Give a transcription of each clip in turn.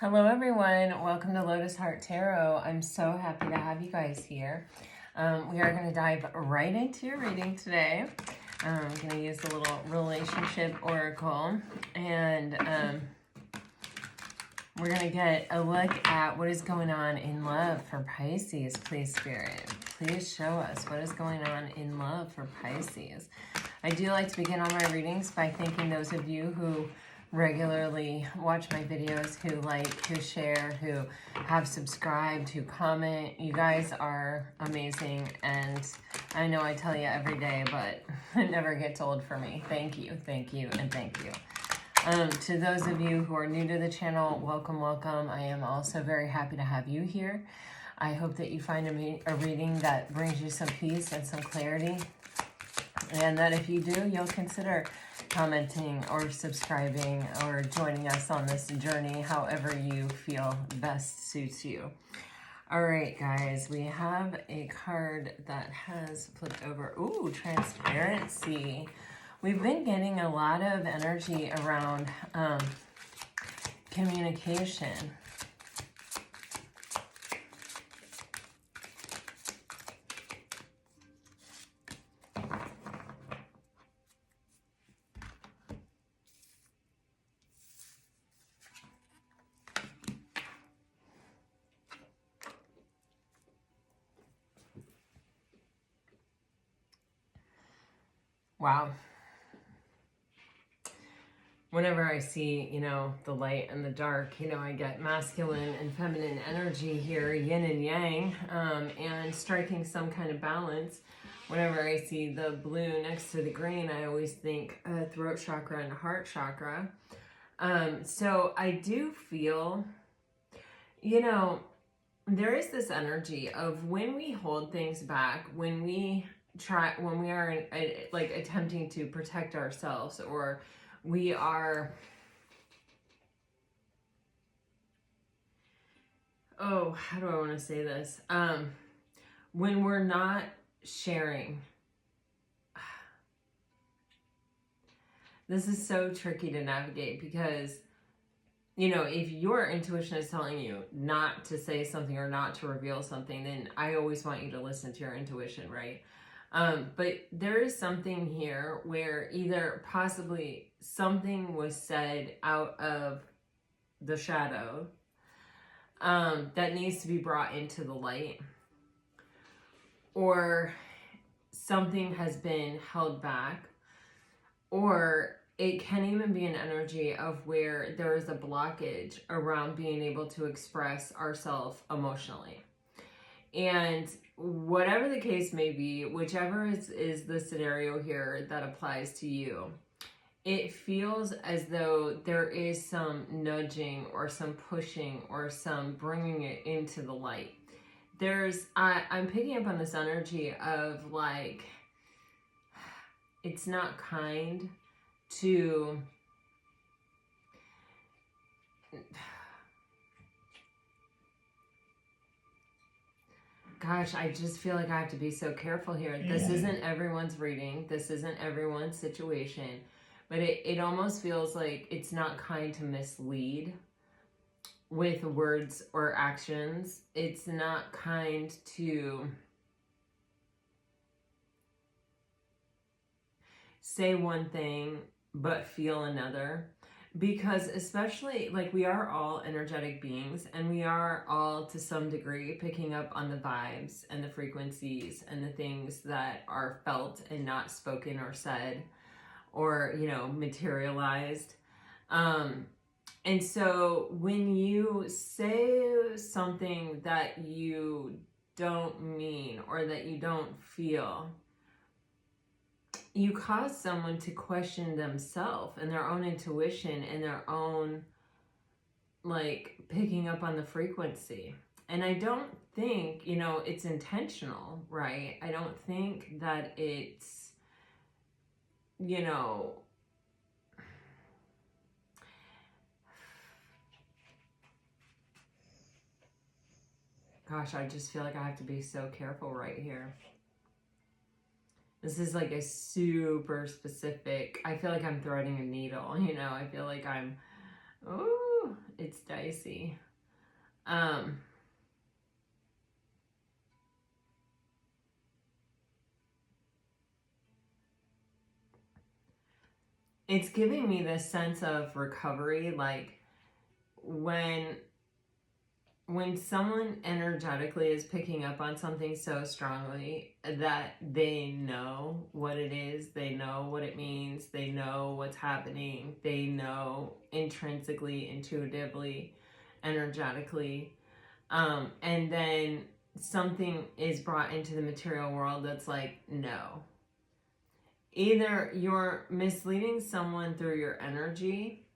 Hello everyone, welcome to Lotus Heart Tarot. I'm so happy to have you guys here. We are going to dive right into your reading today. I'm going to use a little relationship oracle, and we're going to get a look at what is going on in love for Pisces. Please, Spirit, please show us what is going on in love for Pisces. I do like to begin all my readings by thanking those of you who regularly watch my videos, who like, who share, who have subscribed, who comment. You guys are amazing, and I know I tell you every day, but it never gets old for me. Thank you, and thank you. To those of you who are new to the channel, welcome, welcome. I am also very happy to have you here. I hope that you find a reading that brings you some peace and some clarity, and that if you do, you'll consider commenting or subscribing or joining us on this journey, however you feel best suits you. All right, guys, we have a card that has flipped over. Ooh, transparency. We've been getting a lot of energy around communication. Wow. Whenever I see, the light and the dark, I get masculine and feminine energy here, yin and yang, and striking some kind of balance. Whenever I see the blue next to the green, I always think throat chakra and heart chakra. So I do feel, there is this energy of when we hold things back, when we are like attempting to protect ourselves, or we are, how do I want to say this? When we're not sharing. This is so tricky to navigate because, if your intuition is telling you not to say something or not to reveal something, then I always want you to listen to your intuition, right? But there is something here where either possibly something was said out of the shadow that needs to be brought into the light, or something has been held back, or it can even be an energy of where there is a blockage around being able to express ourselves emotionally. And whatever the case may be, whichever is the scenario here that applies to you, it feels as though there is some nudging or some pushing or some bringing it into the light. I'm picking up on this energy of like, it's not kind to... Gosh, I just feel like I have to be so careful here. This isn't everyone's reading. This isn't everyone's situation. But it almost feels like it's not kind to mislead with words or actions. It's not kind to say one thing but feel another. Because especially, like, we are all energetic beings, and we are all to some degree picking up on the vibes and the frequencies and the things that are felt and not spoken or said or, materialized. And so when you say something that you don't mean or that you don't feel, you cause someone to question themselves and their own intuition and their own, like, picking up on the frequency. And I don't think, it's intentional, right? I don't think that it's, gosh, I just feel like I have to be so careful right here. This is like a super specific, I feel like I'm threading a needle, I feel like I'm, it's dicey. It's giving me this sense of recovery, like when someone energetically is picking up on something so strongly that they know what it is, they know what it means, they know what's happening, they know intrinsically, intuitively, energetically, and then something is brought into the material world that's like, no. Either you're misleading someone through your energy,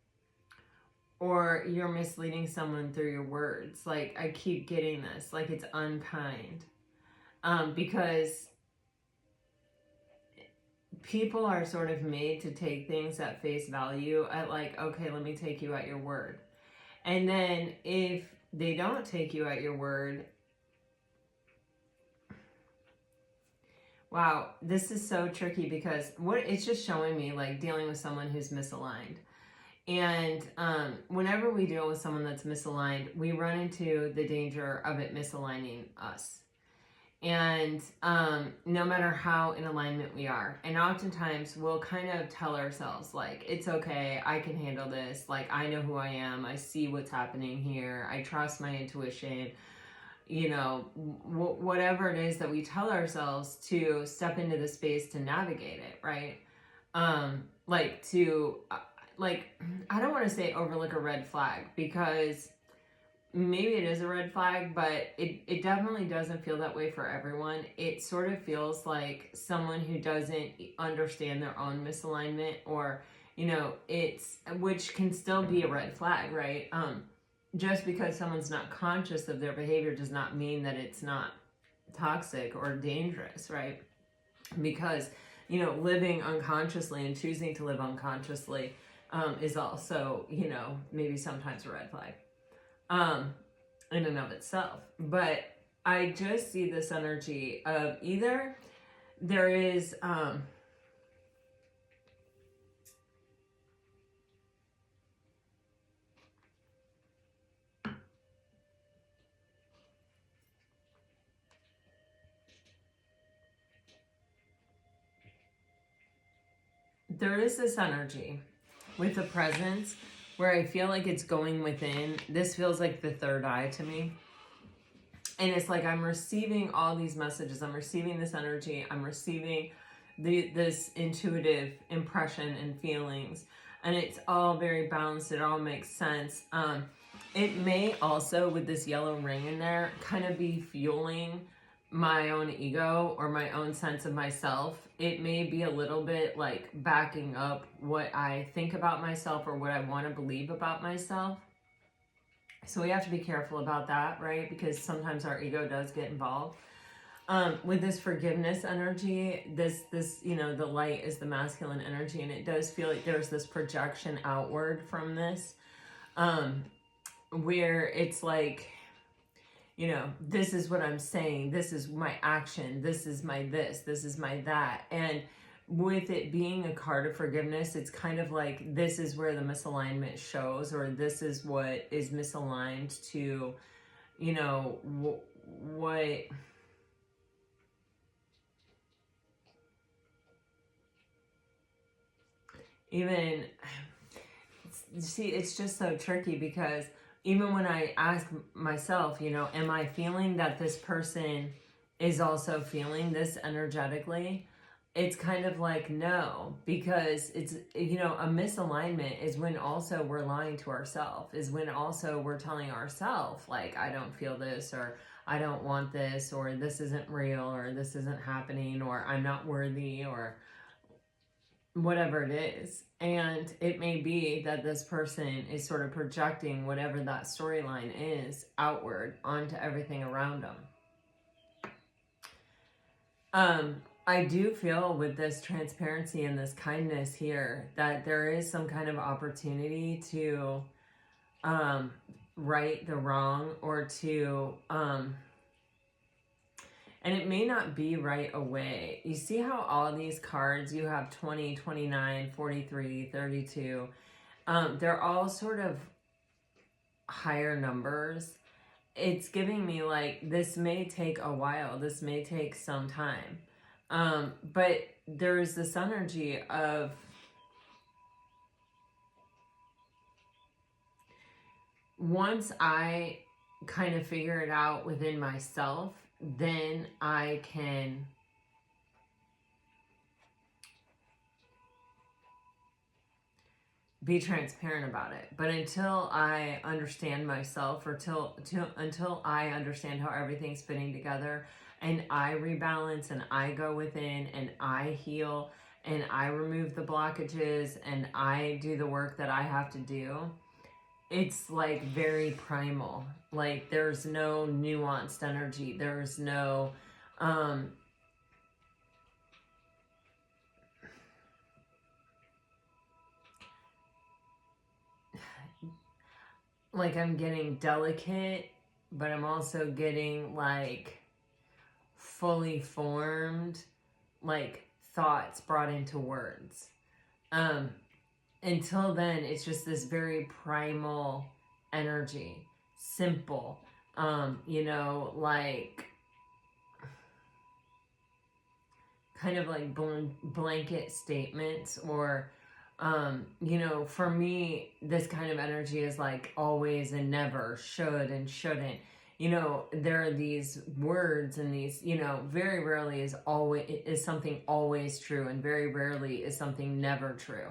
or you're misleading someone through your words. Like, I keep getting this, like it's unkind. Because people are sort of made to take things at face value, at like, okay, let me take you at your word. And then if they don't take you at your word, wow, this is so tricky, because what it's just showing me, like dealing with someone who's misaligned. And whenever we deal with someone that's misaligned, we run into the danger of it misaligning us. And no matter how in alignment we are. And oftentimes we'll kind of tell ourselves, like, it's okay, I can handle this. Like, I know who I am. I see what's happening here. I trust my intuition. You know, whatever it is that we tell ourselves to step into the space to navigate it, right? Like, I don't want to say overlook a red flag, because maybe it is a red flag, but it definitely doesn't feel that way for everyone. It sort of feels like someone who doesn't understand their own misalignment, or, you know, which can still be a red flag, right? Just because someone's not conscious of their behavior does not mean that it's not toxic or dangerous, right? Because, you know, living unconsciously and choosing to live unconsciously is also, you know, maybe sometimes a red flag in and of itself. But I just see this energy of either there is this energy with the presence where I feel like it's going within. This feels like the third eye to me. And it's like I'm receiving all these messages. I'm receiving this energy. I'm receiving this intuitive impression and feelings. And it's all very balanced. It all makes sense. It may also, with this yellow ring in there, kind of be fueling my own ego or my own sense of myself. It may be a little bit like backing up what I think about myself or what I want to believe about myself. So we have to be careful about that, right? Because sometimes our ego does get involved. With this forgiveness energy, this, you know, the light is the masculine energy, and it does feel like there's this projection outward from this, where it's like, you know, this is what I'm saying, this is my action, this is my this is my that. And with it being a card of forgiveness, it's kind of like this is where the misalignment shows, or this is what is misaligned to, you know, what even, see, it's just so tricky, because even when I ask myself, you know, am I feeling that this person is also feeling this energetically? It's kind of like, no, because it's, you know, a misalignment is when also we're lying to ourselves, is when also we're telling ourselves, like, I don't feel this, or I don't want this, or this isn't real, or this isn't happening, or I'm not worthy, or whatever it is. And it may be that this person is sort of projecting whatever that storyline is outward onto everything around them. I do feel with this transparency and this kindness here that there is some kind of opportunity to right the wrong, or to and it may not be right away. You see how all these cards, you have 20, 29, 43, 32. They're all sort of higher numbers, it's giving me like, this may take a while, this may take some time. But there's this energy of, once I kind of figure it out within myself, then I can be transparent about it. But until I understand myself, or until I understand how everything's fitting together, and I rebalance, and I go within, and I heal, and I remove the blockages, and I do the work that I have to do, it's like very primal. Like, there's no nuanced energy. There's no, like, I'm getting delicate, but I'm also getting like fully formed, like, thoughts brought into words. Until then, it's just this very primal energy, simple, you know, like, kind of like blanket statements, or, you know, for me, this kind of energy is like always and never, should and shouldn't. You know, there are these words and these, you know, very rarely is something always true, and very rarely is something never true.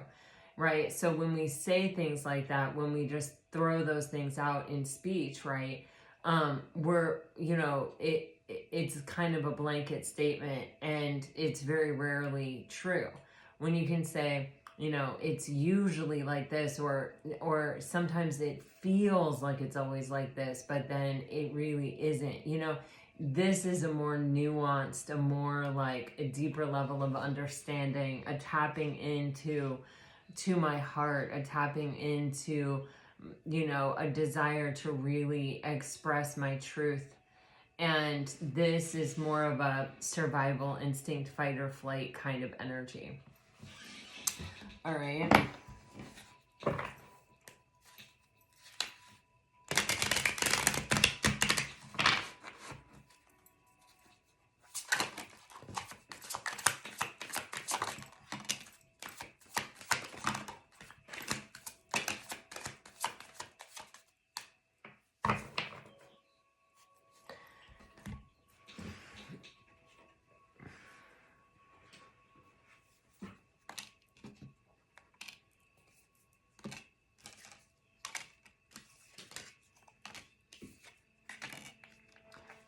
Right? So when we say things like that, when we just throw those things out in speech, right, we're, you know, it's kind of a blanket statement, and it's very rarely true. When you can say, you know, it's usually like this, or sometimes it feels like it's always like this, but then it really isn't. You know, this is a more nuanced, a more like a deeper level of understanding, a tapping into my heart, a tapping into, you know, a desire to really express my truth. And this is more of a survival instinct, fight or flight kind of energy. All right.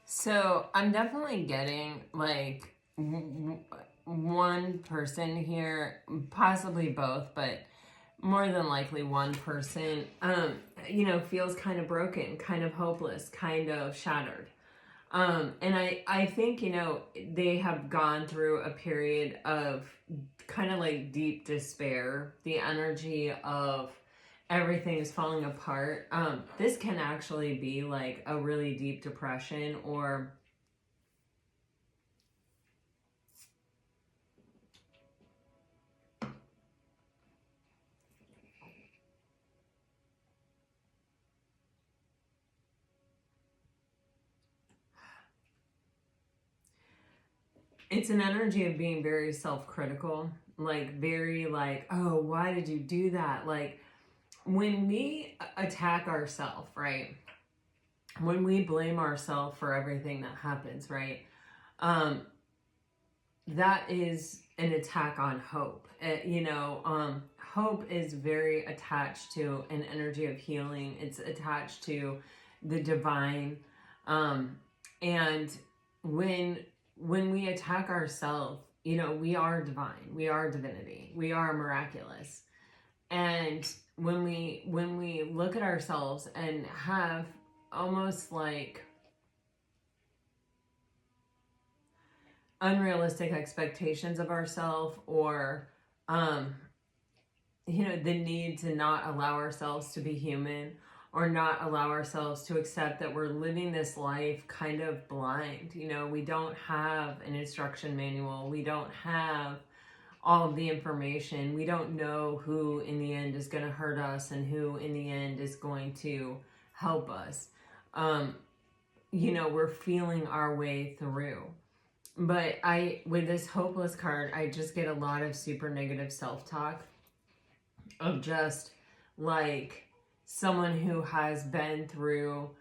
So I'm definitely getting like one person here, possibly both, but more than likely one person, you know, feels kind of broken, kind of hopeless, kind of shattered. And I think, you know, they have gone through a period of kind of like deep despair, the energy of everything is falling apart. This can actually be like a really deep depression, or it's an energy of being very self-critical, like very like, oh, why did you do that? Like, when we attack ourselves, right? When we blame ourselves for everything that happens, right? That is an attack on hope. You know, hope is very attached to an energy of healing. It's attached to the divine. And when we attack ourselves, you know, we are divine. We are divinity. We are miraculous. And when we look at ourselves and have almost like unrealistic expectations of ourselves, or you know, the need to not allow ourselves to be human, or not allow ourselves to accept that we're living this life kind of blind. You know, we don't have an instruction manual. We don't have all of the information. We don't know who in the end is going to hurt us, and who in the end is going to help us. You know, we're feeling our way through. But with this hopeless card, I just get a lot of super negative self-talk of just like someone who has been through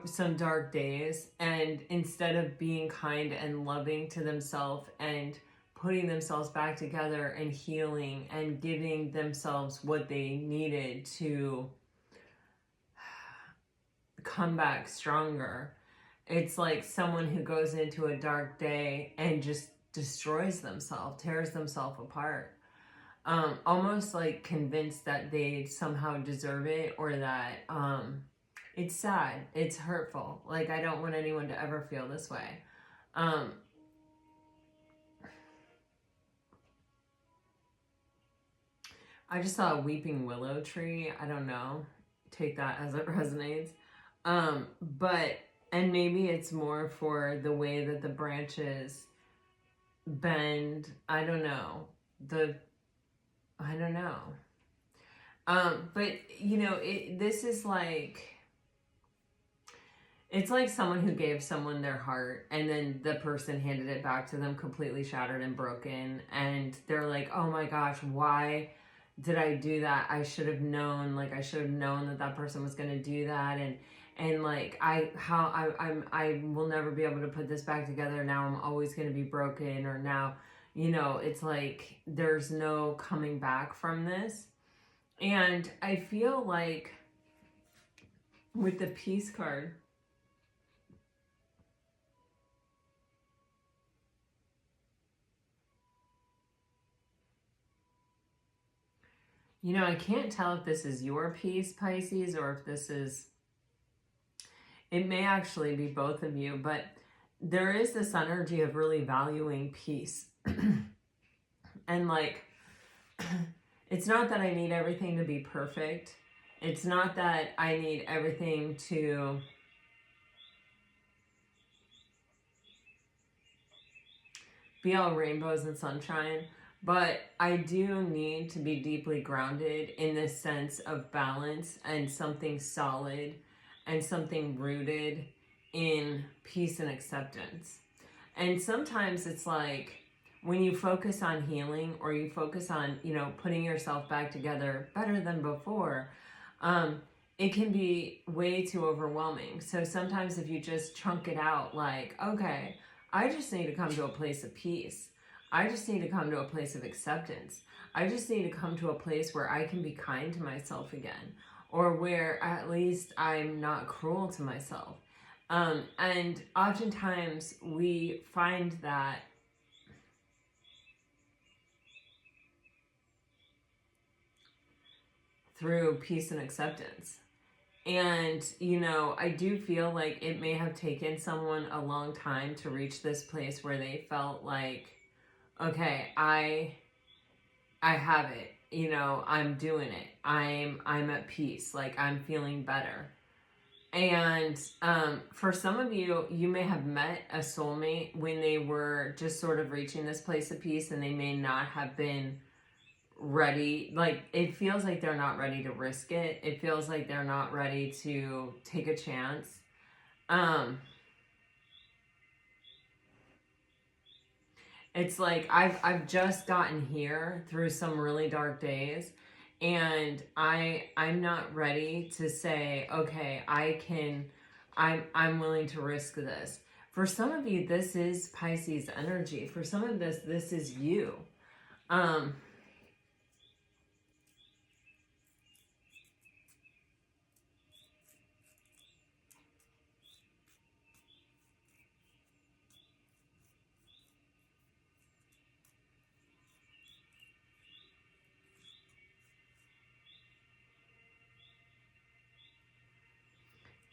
some dark days, and instead of being kind and loving to themselves and putting themselves back together and healing and giving themselves what they needed to come back stronger, it's like someone who goes into a dark day and just destroys themselves, tears themselves apart. Almost like convinced that they somehow deserve it, or that it's sad, it's hurtful. Like, I don't want anyone to ever feel this way. I just saw a weeping willow tree. I don't know. Take that as it resonates. And maybe it's more for the way that the branches bend. I don't know. But you know, this is like, it's like someone who gave someone their heart and then the person handed it back to them completely shattered and broken, and they're like, oh my gosh, why did I do that? I should have known. Like, I should have known that that person was going to do that, and like I will never be able to put this back together. Now I'm always going to be broken. Or now, you know, it's like there's no coming back from this. And I feel like with the Peace card, you know, I can't tell if this is your piece, Pisces, or if this is, it may actually be both of you, but there is this energy of really valuing peace. And like, it's not that I need everything to be perfect. It's not that I need everything to be all rainbows and sunshine. But I do need to be deeply grounded in this sense of balance and something solid and something rooted in peace and acceptance. And sometimes it's like when you focus on healing, or you focus on, you know, putting yourself back together better than before, it can be way too overwhelming. So sometimes if you just chunk it out, like, okay, I just need to come to a place of peace. I just need to come to a place of acceptance. I just need to come to a place where I can be kind to myself again, or where at least I'm not cruel to myself. And oftentimes we find that through peace and acceptance. And, you know, I do feel like it may have taken someone a long time to reach this place where they felt like, okay, I have it, you know, I'm doing it. I'm at peace. Like, I'm feeling better. And for some of you, you may have met a soulmate when they were just sort of reaching this place of peace, and they may not have been ready. Like, it feels like they're not ready to risk it. It feels like they're not ready to take a chance. It's like I've just gotten here through some really dark days, and I'm not ready to say, okay, I'm willing to risk this. For some of you, this is Pisces energy. For some of this is you.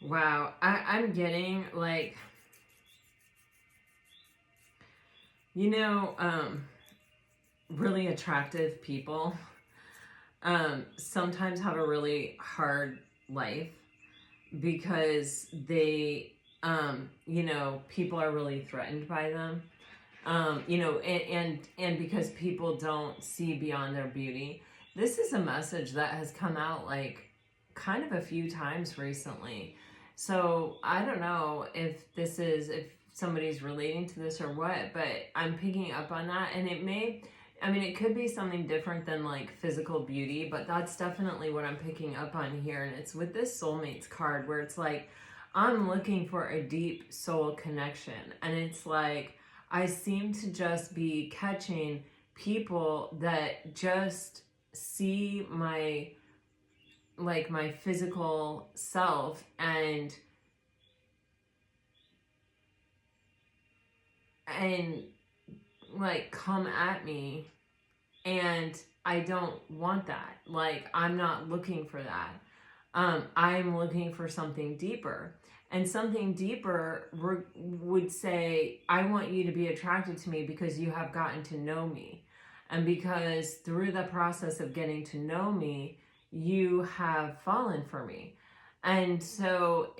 Wow, I'm getting like, you know, really attractive people sometimes have a really hard life because they, you know, people are really threatened by them, you know, and because people don't see beyond their beauty. This is a message that has come out like kind of a few times recently. So I don't know if somebody's relating to this or what, but I'm picking up on that. And it could be something different than like physical beauty, but that's definitely what I'm picking up on here. And it's with this soulmates card where it's like, I'm looking for a deep soul connection. And it's like, I seem to just be catching people that just see my physical self and like come at me, and I don't want that. Like, I'm not looking for that. I'm looking for something deeper. And something deeper would say, I want you to be attracted to me because you have gotten to know me. And because through the process of getting to know me, you have fallen for me. And so,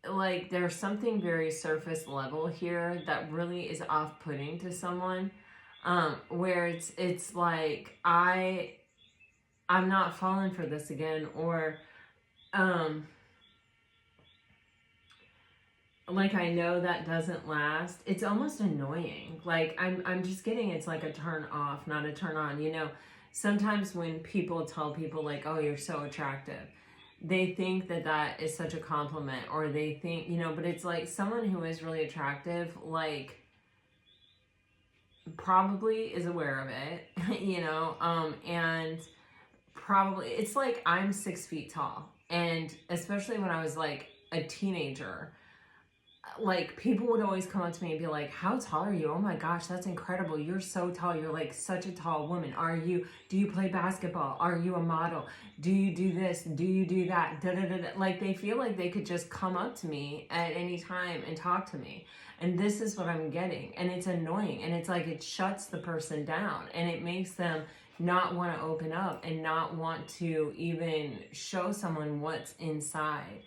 like, there's something very surface level here that really is off-putting to someone, where it's like, I'm not falling for this again, or like, I know that doesn't last. It's almost annoying. Like, I'm just getting, it's like a turn off, not a turn on. You know, sometimes when people tell people like, oh, you're so attractive, they think that that is such a compliment, or they think, you know, but it's like someone who is really attractive, like, probably is aware of it, you know, and probably, it's like, I'm 6 feet tall. And especially when I was like a teenager, like, people would always come up to me and be like, how tall are you? Oh my gosh, that's incredible. You're so tall. You're like such a tall woman. Do you play basketball? Are you a model? Do you do this? Do you do that? Da, da, da, da. Like, they feel like they could just come up to me at any time and talk to me. And this is what I'm getting. And it's annoying. And it's like, it shuts the person down, and it makes them not want to open up and not want to even show someone what's inside.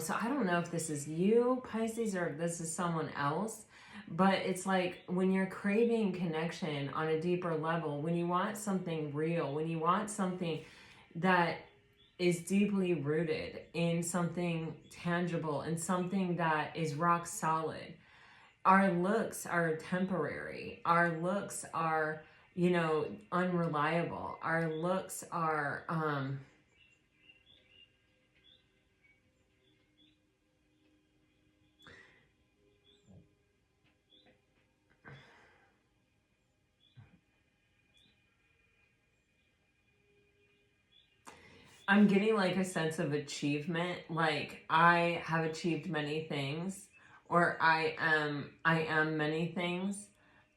So I don't know if this is you, Pisces, or if this is someone else, but it's like, when you're craving connection on a deeper level, when you want something real, when you want something that is deeply rooted in something tangible and something that is rock solid, our looks are temporary. Our looks are, you know, unreliable. Our looks are, I'm getting like a sense of achievement. Like, I have achieved many things, or I am many things.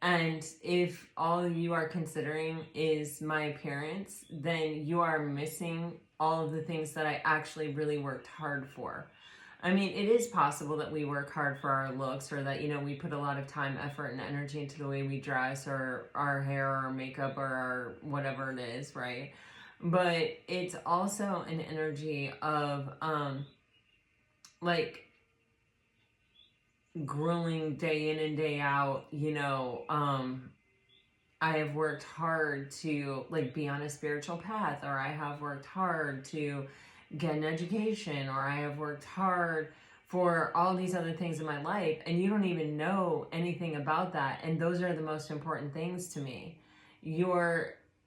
And if all you are considering is my appearance, then you are missing all of the things that I actually really worked hard for. I mean, it is possible that we work hard for our looks, or that, you know, we put a lot of time, effort, and energy into the way we dress, or our hair, or our makeup, or our whatever it is, right? But it's also an energy of, like, grueling day in and day out, you know. I have worked hard to, like, be on a spiritual path, or I have worked hard to get an education, or I have worked hard for all these other things in my life, and you don't even know anything about that. And those are the most important things to me.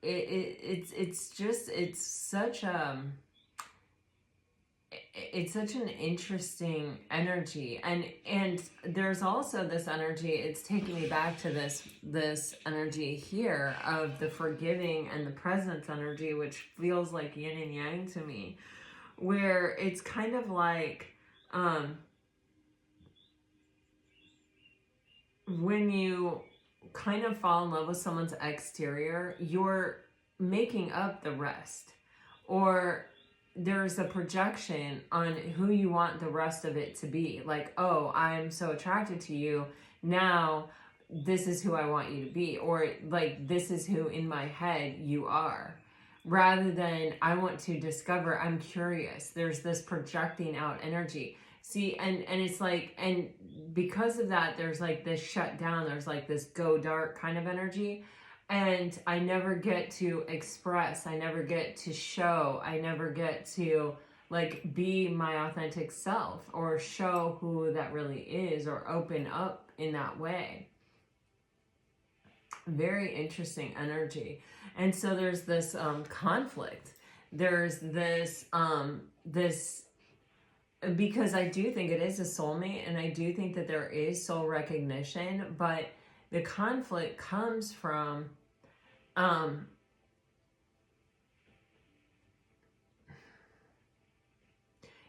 It's such an interesting energy. And there's also this energy, it's taking me back to this energy here of the forgiving and the presence energy, which feels like yin and yang to me, where it's kind of like, when you kind of fall in love with someone's exterior, you're making up the rest, or there's a projection on who you want the rest of it to be. Like, oh, I'm so attracted to you, now this is who I want you to be, or like, this is who in my head you are, rather than I want to discover, I'm curious. There's this projecting out energy. See, and it's like, and because of that, there's like this shut down, there's like this go dark kind of energy. And I never get to express, I never get to show, I never get to like be my authentic self or show who that really is or open up in that way. Very interesting energy. And so there's this conflict. There's this, because I do think it is a soulmate, and I do think that there is soul recognition, but the conflict comes from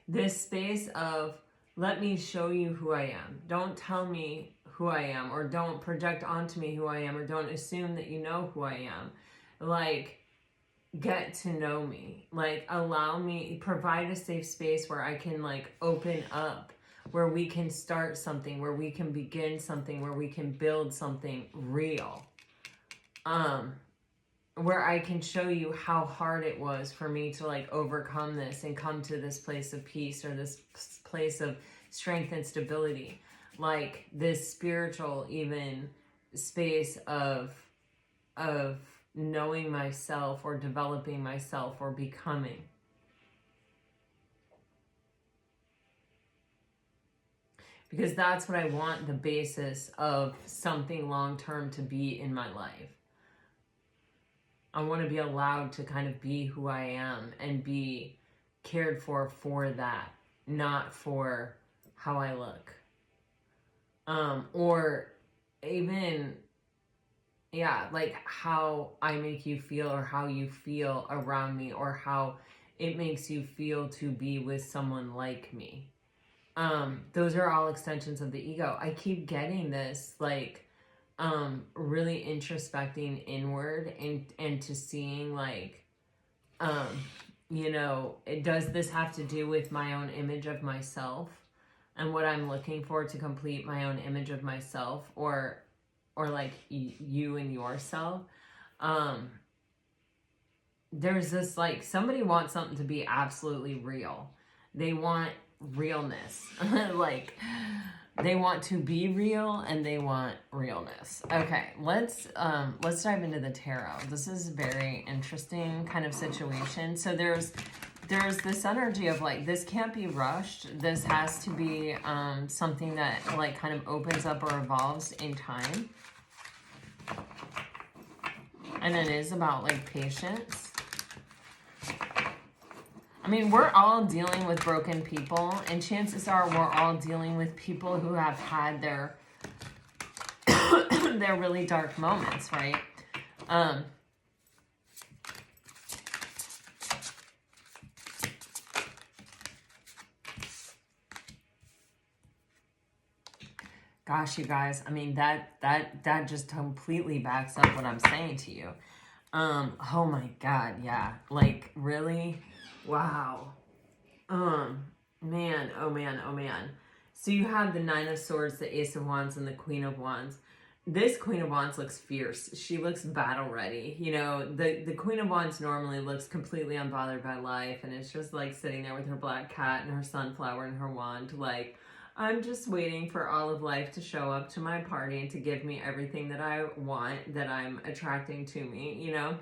this space of, let me show you who I am. Don't tell me who I am, or don't project onto me who I am, or don't assume that you know who I am. Like, get to know me. Like, allow me, provide a safe space where I can like open up, where we can start something, where we can begin something, where we can build something real. Where I can show you how hard it was for me to like overcome this and come to this place of peace, or this place of strength and stability. Like this spiritual even space of knowing myself, or developing myself, or becoming. Because that's what I want the basis of something long-term to be in my life. I want to be allowed to kind of be who I am and be cared for that, not for how I look. Or even, yeah, like how I make you feel, or how you feel around me, or how it makes you feel to be with someone like me. Those are all extensions of the ego. I keep getting this, like, really introspecting inward and to seeing like, you know, does this have to do with my own image of myself and what I'm looking for to complete my own image of myself, or like you and yourself? There's this, like, somebody wants something to be absolutely real. They want realness. Like, they want to be real, and they want realness. Okay, let's dive into the tarot. This is a very interesting kind of situation. So there's this energy of like, this can't be rushed. This has to be something that like kind of opens up or evolves in time. And it is about like patience. I mean, we're all dealing with broken people, and chances are we're all dealing with people who have had their their really dark moments, right? Gosh, you guys, I mean, that just completely backs up what I'm saying to you. Oh my God, yeah. Like, really? Wow. Man, oh man, oh man. So you have the Nine of Swords, the Ace of Wands, and the Queen of Wands. This Queen of Wands looks fierce. She looks battle ready. You know, the Queen of Wands normally looks completely unbothered by life, and it's just like sitting there with her black cat and her sunflower and her wand, like, I'm just waiting for all of life to show up to my party and to give me everything that I want, that I'm attracting to me, you know?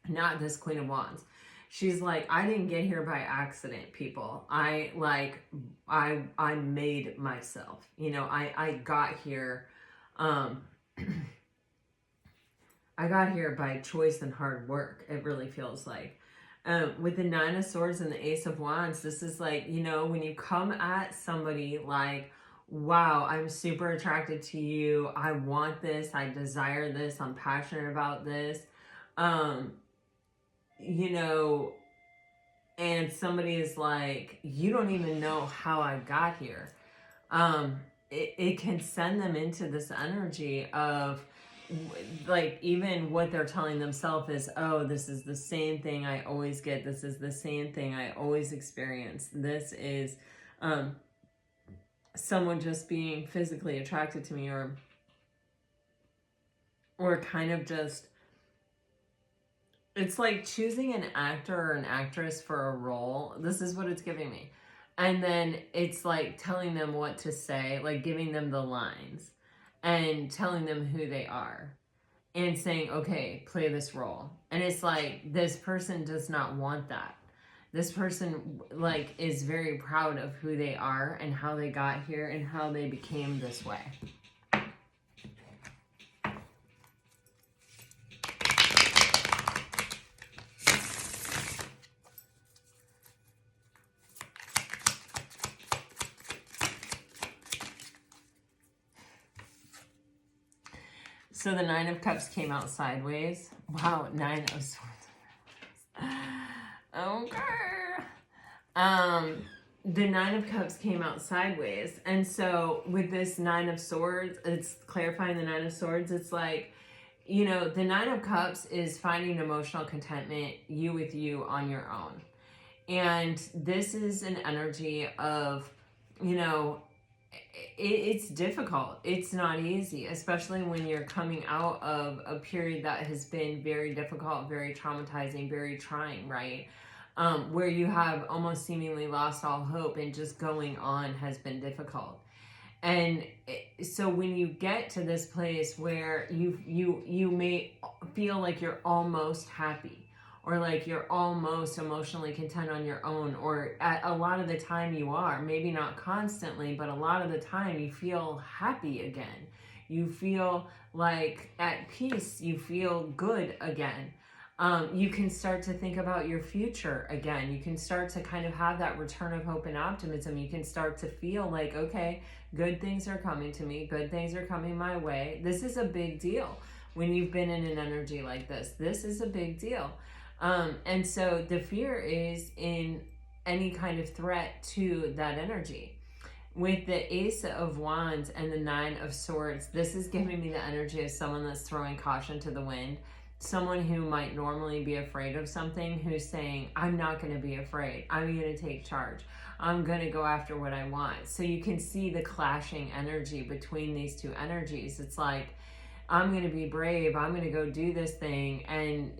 Not this Queen of Wands. She's like, I didn't get here by accident, people. I made myself. You know, I got here, I got here by choice and hard work, it really feels like. With the Nine of Swords and the Ace of Wands, this is like, you know, when you come at somebody like, wow, I'm super attracted to you. I want this. I desire this. I'm passionate about this. You know, and somebody is like, you don't even know how I got here. It can send them into this energy of, like, even what they're telling themselves is, oh, this is the same thing I always get. This is the same thing I always experience. This is someone just being physically attracted to me, or kind of just, it's like choosing an actor or an actress for a role. This is what it's giving me. And then it's like telling them what to say, like giving them the lines and telling them who they are. and saying, okay, play this role. And it's like, this person does not want that. This person like is very proud of who they are and how they got here and how they became this way. So the Nine of Cups came out sideways. Wow, Nine of Swords. Okay. The Nine of Cups came out sideways. And so with this Nine of Swords, it's clarifying the Nine of Swords. It's like, you know, the Nine of Cups is finding emotional contentment, you with you on your own. And this is an energy of, you know, it's difficult. It's not easy, especially when you're coming out of a period that has been very difficult, very traumatizing, very trying, right? Where you have almost seemingly lost all hope and just going on has been difficult. And so when you get to this place where you may feel like you're almost happy, or like you're almost emotionally content on your own, or at a lot of the time you are, maybe not constantly, but a lot of the time you feel happy again. You feel like at peace, you feel good again. You can start to think about your future again. You can start to kind of have that return of hope and optimism. You can start to feel like, okay, good things are coming to me. Good things are coming my way. This is a big deal when you've been in an energy like this. This is a big deal. And so the fear is in any kind of threat to that energy. With the Ace of Wands and the Nine of Swords, this is giving me the energy of someone that's throwing caution to the wind. Someone who might normally be afraid of something, who's saying, I'm not going to be afraid. I'm going to take charge. I'm going to go after what I want. So you can see the clashing energy between these two energies. It's like, I'm going to be brave. I'm going to go do this thing. And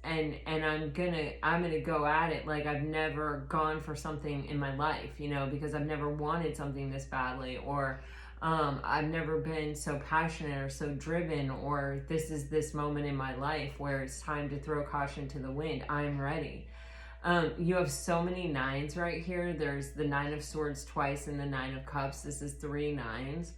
I'm going to go at it like I've never gone for something in my life, you know, because I've never wanted something this badly, or I've never been so passionate or so driven, or this is this moment in my life where it's time to throw caution to the wind. I'm ready. You have so many nines right here. There's the Nine of Swords twice and the Nine of Cups. This is 3 nines.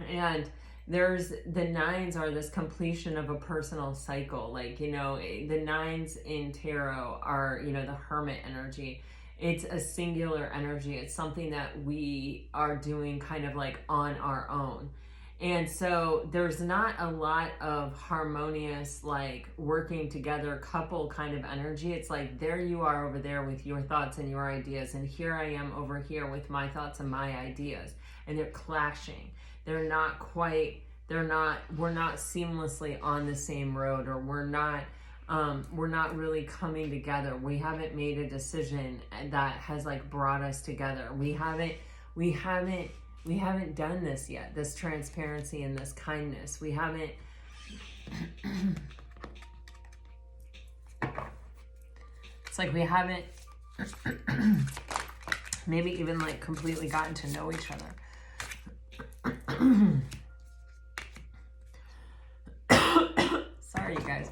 And there's the nines are this completion of a personal cycle. Like, you know, the nines in tarot are, you know, the hermit energy. It's a singular energy. It's something that we are doing kind of like on our own. And so there's not a lot of harmonious, like working together couple kind of energy. It's like, there you are over there with your thoughts and your ideas, and here I am over here with my thoughts and my ideas, and they're clashing. We're not seamlessly on the same road, or we're not really coming together. We haven't made a decision that has like brought us together. We haven't done this yet, this transparency and this kindness. We haven't, it's like we haven't maybe even like completely gotten to know each other. Sorry, you guys.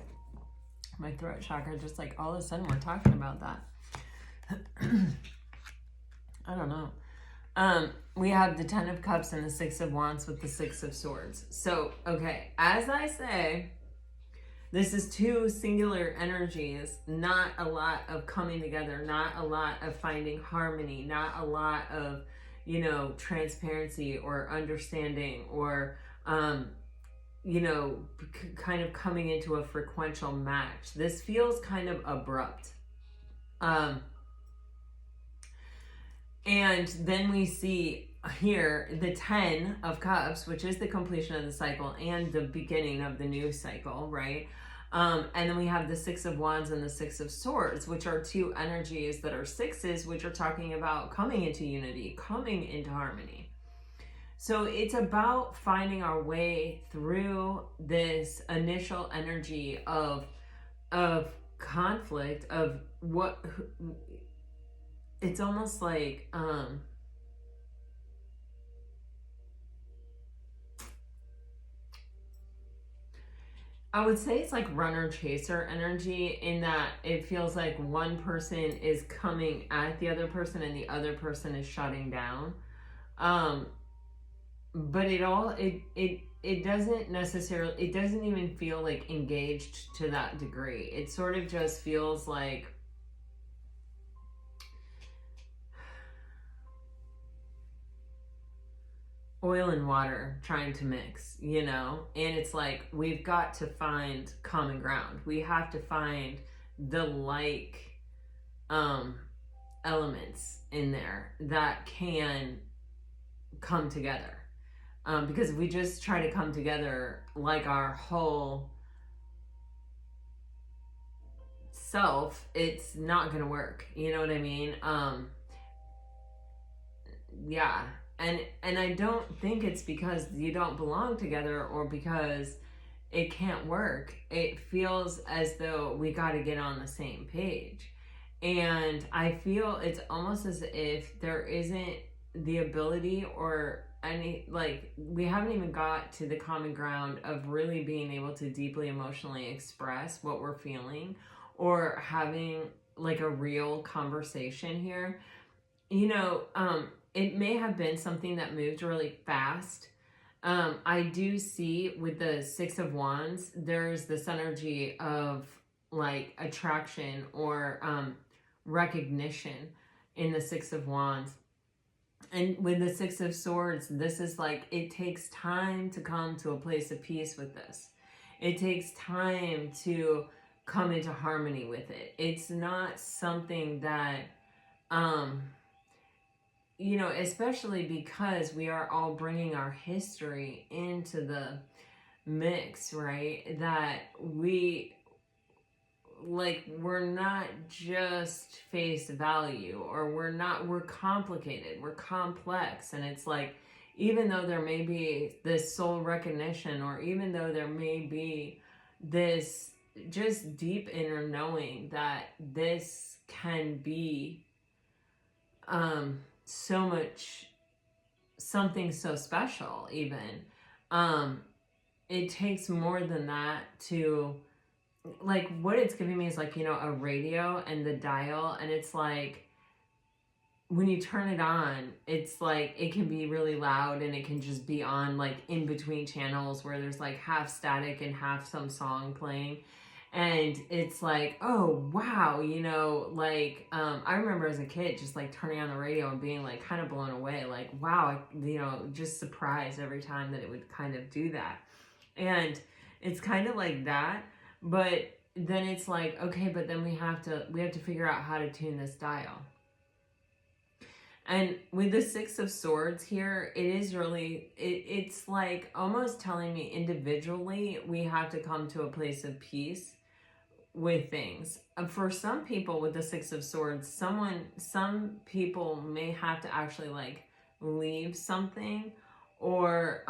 My throat chakra, just like all of a sudden we're talking about that. I don't know. We have the 10 of Cups and the 6 of Wands with the 6 of Swords. So, okay, as I say, this is 2 singular energies, not a lot of coming together, not a lot of finding harmony, not a lot of, you know, transparency or understanding, or, you know, kind of coming into a frequential match. This feels kind of abrupt. And then we see here the 10 of Cups, which is the completion of the cycle and the beginning of the new cycle, right? And then we have the 6 of Wands and the 6 of Swords, which are 2 energies that are 6s, which are talking about coming into unity, coming into harmony. So it's about finding our way through this initial energy of conflict, of what it's almost like I would say it's like runner-chaser energy, in that it feels like one person is coming at the other person and the other person is shutting down. But it doesn't necessarily, it doesn't even feel like engaged to that degree. It sort of just feels like oil and water trying to mix, you know? And it's like, we've got to find common ground. We have to find the elements in there that can come together. Because if we just try to come together like our whole self, it's not gonna work. You know what I mean? Yeah. And I don't think it's because you don't belong together or because it can't work. It feels as though we got to get on the same page. And I feel it's almost as if there isn't the ability or any, like, we haven't even got to the common ground of really being able to deeply emotionally express what we're feeling, or having like a real conversation here. You know, it may have been something that moved really fast. I do see with the Six of Wands, there's this energy of like attraction or recognition in the Six of Wands. And with the Six of Swords, this is like, it takes time to come to a place of peace with this. It takes time to come into harmony with it. It's not something that, you know, especially because we are all bringing our history into the mix, right? That we're not just face value, or we're complicated, we're complex. And it's like, even though there may be this soul recognition, or even though there may be this just deep inner knowing that this can be so much, something so special even, it takes more than that to, like, what it's giving me is like, you know, a radio and the dial, and it's like, when you turn it on, it's like, it can be really loud, and it can just be on like in between channels where there's like half static and half some song playing. And it's like, oh wow, you know, like I remember as a kid just like turning on the radio and being like kind of blown away, like, wow, you know, just surprised every time that it would kind of do that. And it's kind of like that. But then it's like, okay, but then we have to figure out how to tune this dial. And with the Six of Swords here, it is really, it's like almost telling me individually we have to come to a place of peace with things. For some people with the Six of Swords, some people may have to actually like leave something, or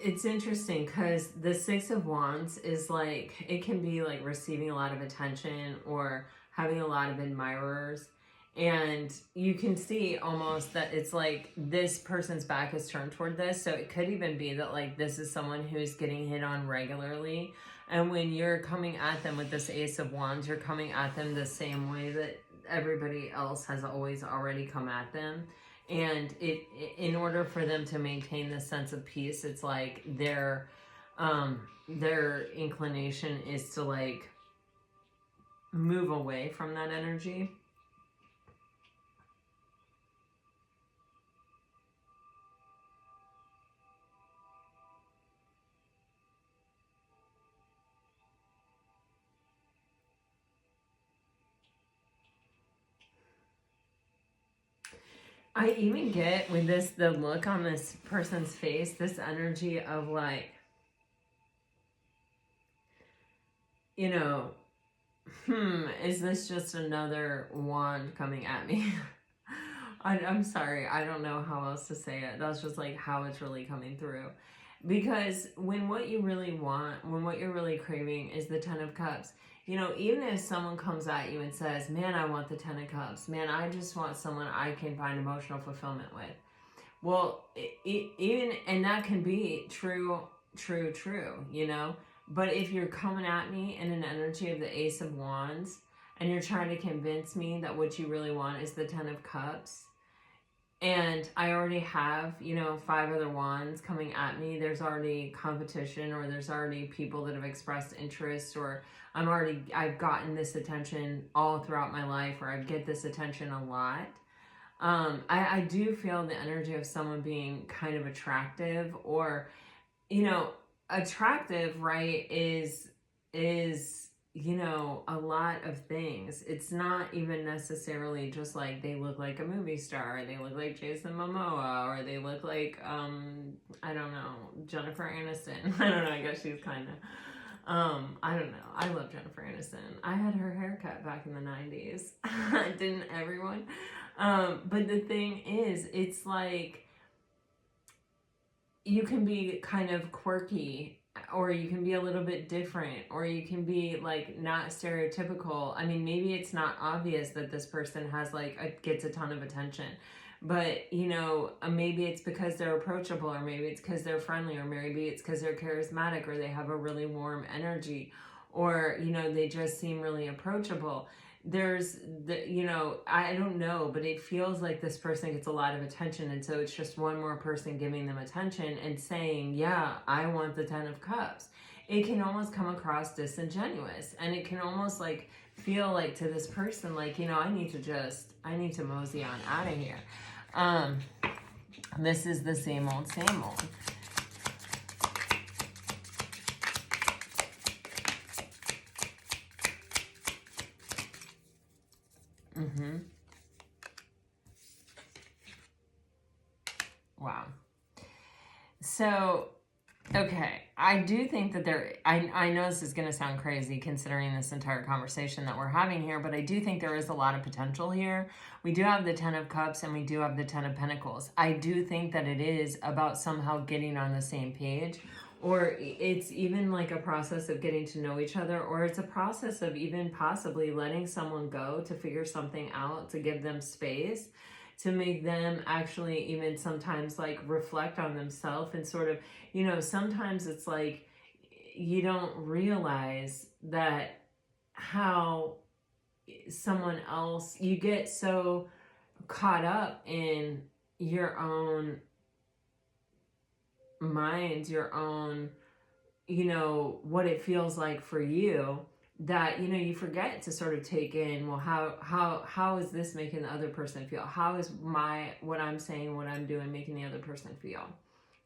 it's interesting because the Six of Wands is like, it can be like receiving a lot of attention or having a lot of admirers. And you can see almost that it's like this person's back is turned toward this. So it could even be that like this is someone who's getting hit on regularly. And when you're coming at them with this Ace of Wands, you're coming at them the same way that everybody else has always already come at them. And in order for them to maintain this sense of peace, it's like their inclination is to like move away from that energy. I even get with this, the look on this person's face, this energy of like, you know, is this just another wand coming at me? I'm sorry. I don't know how else to say it. That's just like how it's really coming through. Because when what you really want, when what you're really craving is the Ten of Cups, you know, even if someone comes at you and says, man, I want the Ten of Cups, man, I just want someone I can find emotional fulfillment with. Well, even, and that can be true, you know? But if you're coming at me in an energy of the Ace of Wands, and you're trying to convince me that what you really want is the Ten of Cups, and I already have, you know, 5 other wands coming at me, there's already competition, or there's already people that have expressed interest, or I've gotten this attention all throughout my life, or I get this attention a lot. I do feel the energy of someone being kind of attractive, or, you know, attractive, right, is, you know, a lot of things. It's not even necessarily just like they look like a movie star, or they look like Jason Momoa, or they look like, I don't know, Jennifer Aniston. I don't know, I guess she's kind of, I don't know. I love Jennifer Aniston. I had her haircut back in the 90s. Didn't everyone? But the thing is, it's like, you can be kind of quirky, or you can be a little bit different, or you can be like not stereotypical. I mean, maybe it's not obvious that this person has like gets a ton of attention, but you know, maybe it's because they're approachable, or maybe it's because they're friendly, or maybe it's because they're charismatic, or they have a really warm energy, or you know, they just seem really approachable. There's the, you know, I don't know, but it feels like this person gets a lot of attention, and so it's just one more person giving them attention and saying, yeah, I want the Ten of Cups. It can almost come across disingenuous, and it can almost like feel like to this person, like, you know, I need to mosey on out of here. This is the same old, same old. Wow. So, okay, I do think that I know this is going to sound crazy considering this entire conversation that we're having here, but I do think there is a lot of potential here. We do have the Ten of Cups, and we do have the Ten of Pentacles. I do think that it is about somehow getting on the same page, or it's even like a process of getting to know each other, or it's a process of even possibly letting someone go to figure something out, to give them space, to make them actually even sometimes like reflect on themselves, and sort of, you know, sometimes it's like you don't realize that how someone else, you get so caught up in your own mind, your own, you know, what it feels like for you, that, you know, you forget to sort of take in, well, how is this making the other person feel? How is what I'm saying, what I'm doing, making the other person feel?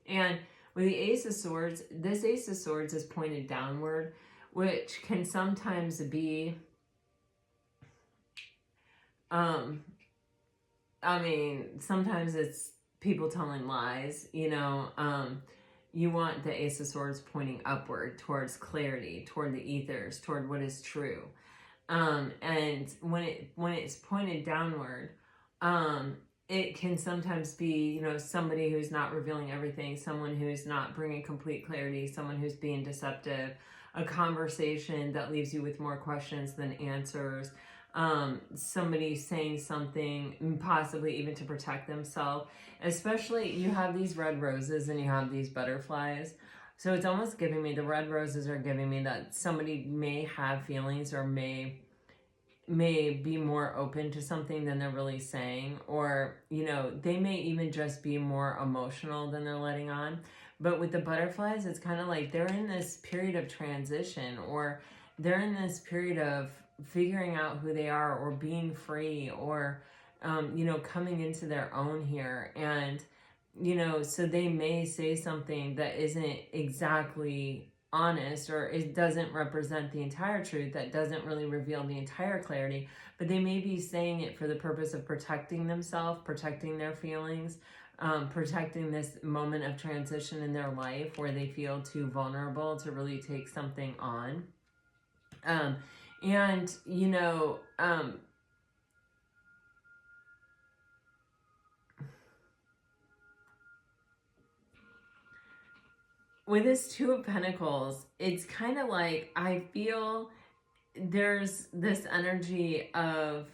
And with the Ace of Swords, this Ace of Swords is pointed downward, which can sometimes be, I mean, sometimes it's people telling lies, you know. You want the Ace of Swords pointing upward towards clarity, toward the ethers, toward what is true. And when it's pointed downward, it can sometimes be, you know, somebody who's not revealing everything, someone who's not bringing complete clarity, someone who's being deceptive, a conversation that leaves you with more questions than answers, somebody saying something possibly even to protect themselves. Especially, you have these red roses and you have these butterflies, so it's almost giving me, the red roses are giving me that somebody may have feelings, or may be more open to something than they're really saying, or, you know, they may even just be more emotional than they're letting on. But with the butterflies, it's kind of like they're in this period of transition, or they're in this period of figuring out who they are, or being free, or you know, coming into their own here. And, you know, so they may say something that isn't exactly honest, or it doesn't represent the entire truth, that doesn't really reveal the entire clarity, but they may be saying it for the purpose of protecting themselves, protecting their feelings, protecting this moment of transition in their life where they feel too vulnerable to really take something on. And, you know, with this Two of Pentacles, it's kind of like I feel there's this energy of,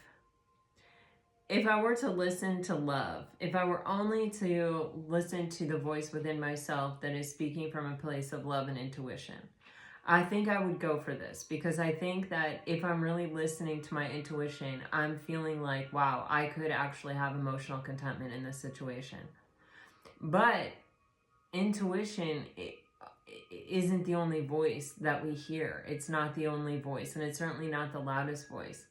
if I were to listen to love, if I were only to listen to the voice within myself that is speaking from a place of love and intuition, I think I would go for this, because I think that if I'm really listening to my intuition, I'm feeling like, wow, I could actually have emotional contentment in this situation. But intuition isn't the only voice that we hear. It's not the only voice, and it's certainly not the loudest voice.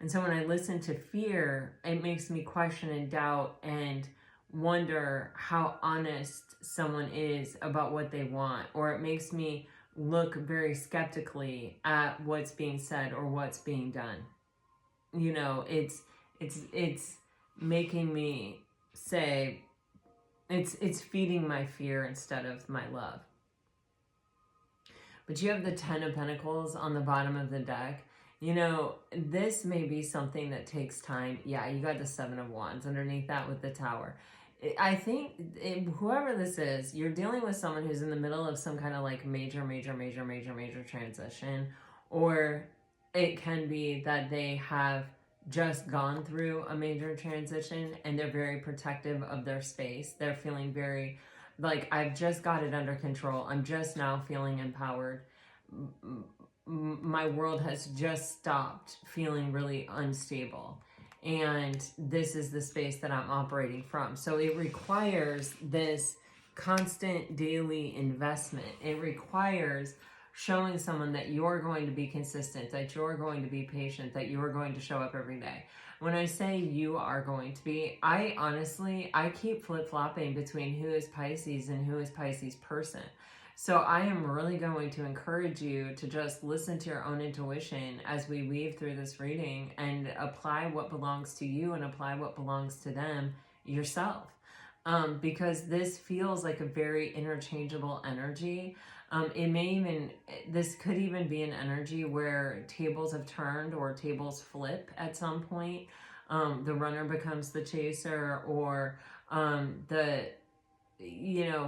And so when I listen to fear, it makes me question and doubt and wonder how honest someone is about what they want, or it makes me look very skeptically at what's being said or what's being done. You know, it's making me say, it's feeding my fear instead of my love. But you have the Ten of Pentacles on the bottom of the deck. You know, this may be something that takes time. Yeah, you got the Seven of Wands underneath that with the Tower. I think whoever this is, you're dealing with someone who's in the middle of some kind of like major transition. Or it can be that they have just gone through a major transition and they're very protective of their space. They're feeling very like, I've just got it under control. I'm just now feeling empowered. My world has just stopped feeling really unstable. And this is the space that I'm operating from. So it requires this constant daily investment. It requires showing someone that you're going to be consistent, that you're going to be patient, that you're going to show up every day. When I say you are going to be, I honestly keep flip-flopping between who is Pisces and who is Pisces person. So I am really going to encourage you to just listen to your own intuition as we weave through this reading and apply what belongs to you and apply what belongs to them yourself. Because this feels like a very interchangeable energy. This could even be an energy where tables have turned or tables flip at some point. The runner becomes the chaser, or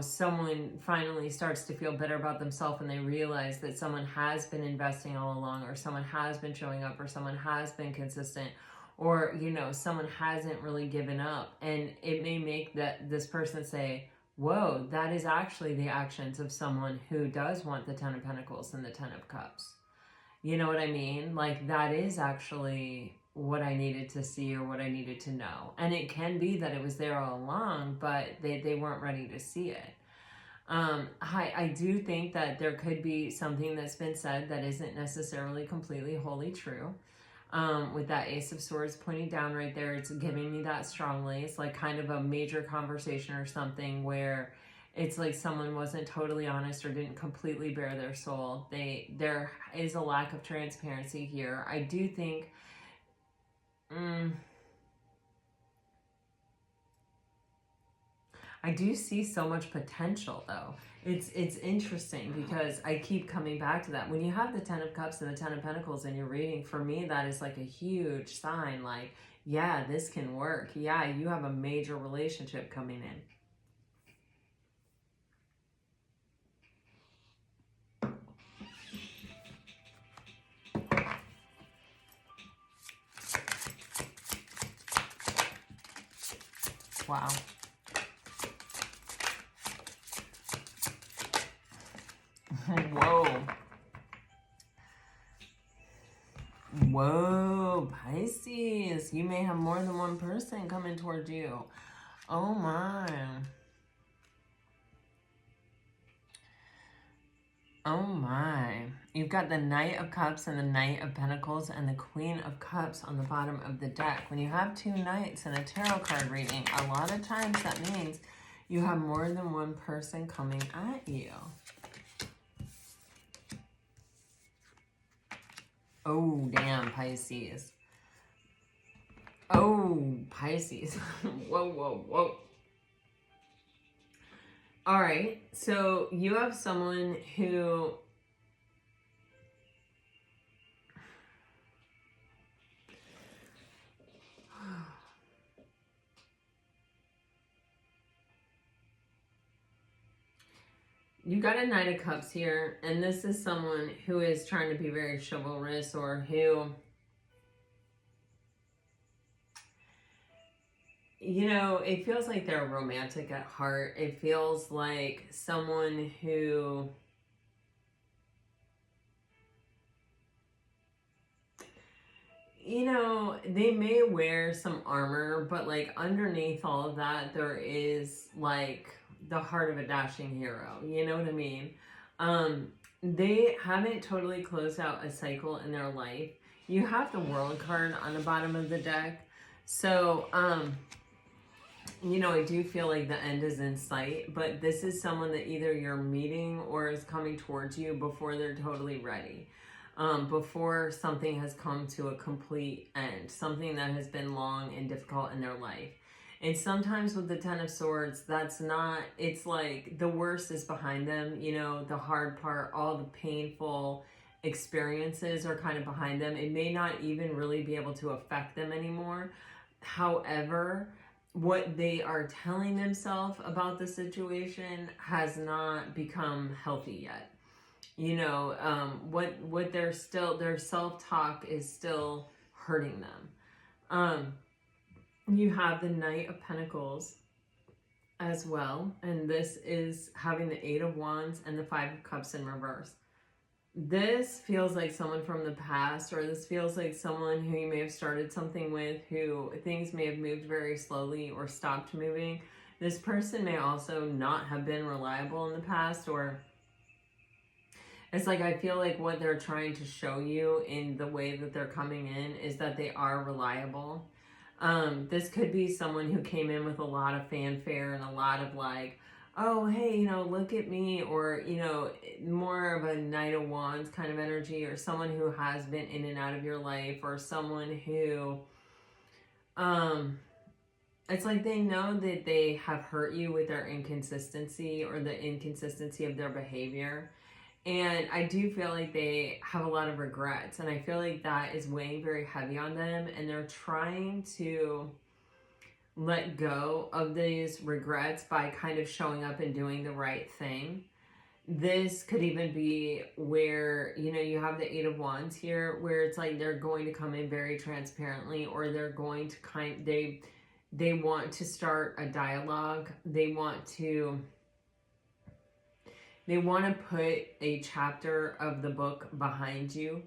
someone finally starts to feel better about themselves and they realize that someone has been investing all along, or someone has been showing up, or someone has been consistent, or, someone hasn't really given up. And it may make this person say, whoa, that is actually the actions of someone who does want the Ten of Pentacles and the Ten of Cups. You know what I mean? Like, that is actually what I needed to see or what I needed to know. And it can be that it was there all along, but they weren't ready to see it. I do think that there could be something that's been said that isn't necessarily completely wholly true. With that Ace of Swords pointing down right there, it's giving me that strongly. It's like kind of a major conversation or something where it's like someone wasn't totally honest or didn't completely bare their soul. There is a lack of transparency here. I do think I do see so much potential, though. It's interesting because I keep coming back to that. When you have the Ten of Cups and the Ten of Pentacles in your reading, for me, that is like a huge sign. Like, yeah, this can work. Yeah, you have a major relationship coming in. Wow. Whoa. Whoa, Pisces. You may have more than one person coming towards you. Oh my. Oh my. You've got the Knight of Cups and the Knight of Pentacles and the Queen of Cups on the bottom of the deck. When you have two knights in a tarot card reading, a lot of times that means you have more than one person coming at you. Oh, damn, Pisces. Oh, Pisces. Whoa, whoa, whoa. All right, so you have someone who You got a Knight of Cups here, and this is someone who is trying to be very chivalrous, or who, you know, it feels like they're romantic at heart. It feels like someone who, you know, they may wear some armor, but like underneath all of that, there is like the heart of a dashing hero. You know what I mean? They haven't totally closed out a cycle in their life. You have the World card on the bottom of the deck. So, you know, I do feel like the end is in sight, but this is someone that either you're meeting or is coming towards you before they're totally ready. Before something has come to a complete end, something that has been long and difficult in their life. And sometimes with the Ten of Swords, that's not, it's like the worst is behind them, you know, the hard part, all the painful experiences are kind of behind them. It may not even really be able to affect them anymore. However, what they are telling themselves about the situation has not become healthy yet. You know, what they're still, their self-talk is still hurting them. You have the Knight of Pentacles as well, and this is having the Eight of Wands and the Five of Cups in reverse. This feels like someone from the past, or this feels like someone who you may have started something with, who things may have moved very slowly or stopped moving. This person may also not have been reliable in the past, or it's like, I feel like what they're trying to show you in the way that they're coming in is that they are reliable. This could be someone who came in with a lot of fanfare and a lot of like, oh, hey, you know, look at me, or, you know, more of a Knight of Wands kind of energy, or someone who has been in and out of your life, or someone who, it's like they know that they have hurt you with their inconsistency, or the inconsistency of their behavior. And I do feel like they have a lot of regrets, and I feel like that is weighing very heavy on them, and they're trying to let go of these regrets by kind of showing up and doing the right thing. This could even be where, you know, you have the Eight of Wands here, where it's like they're going to come in very transparently, or they're going to they want to start a dialogue. They want to put a chapter of the book behind you,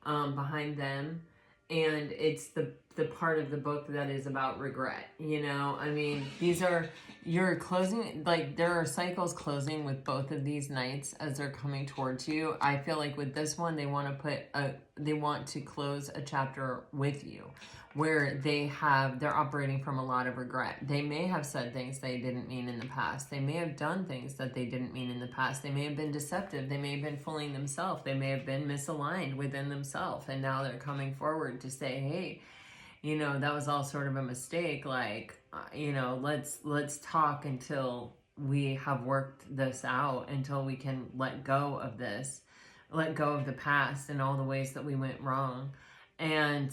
behind them. And it's the part of the book that is about regret, you know? I mean, you're closing, like there are cycles closing with both of these knights as they're coming towards you. I feel like with this one, they want to close a chapter with you, where they're operating from a lot of regret. They may have said things they didn't mean in the past. They may have done things that they didn't mean in the past. They may have been deceptive. They may have been fooling themselves. They may have been misaligned within themselves. And now they're coming forward to say, hey, you know, that was all sort of a mistake. Like, you know, let's talk until we have worked this out, until we can let go of this, let go of the past and all the ways that we went wrong. And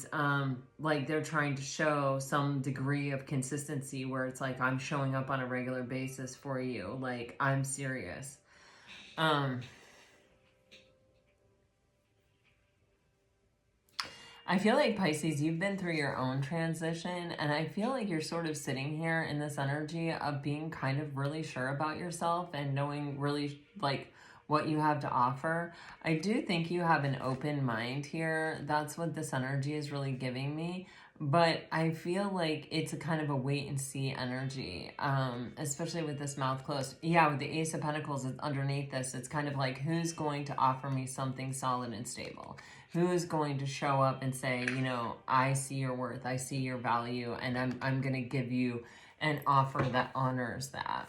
like they're trying to show some degree of consistency, where it's like, I'm showing up on a regular basis for you, like I'm serious. I feel like, Pisces, you've been through your own transition, and I feel like you're sort of sitting here in this energy of being kind of really sure about yourself and knowing really like what you have to offer. I do think you have an open mind here. That's what this energy is really giving me. But I feel like it's a kind of a wait and see energy, especially with this mouth closed. Yeah, with the Ace of Pentacles underneath this, it's kind of like, who's going to offer me something solid and stable? Who is going to show up and say, you know, I see your worth, I see your value, and I'm going to give you an offer that honors that.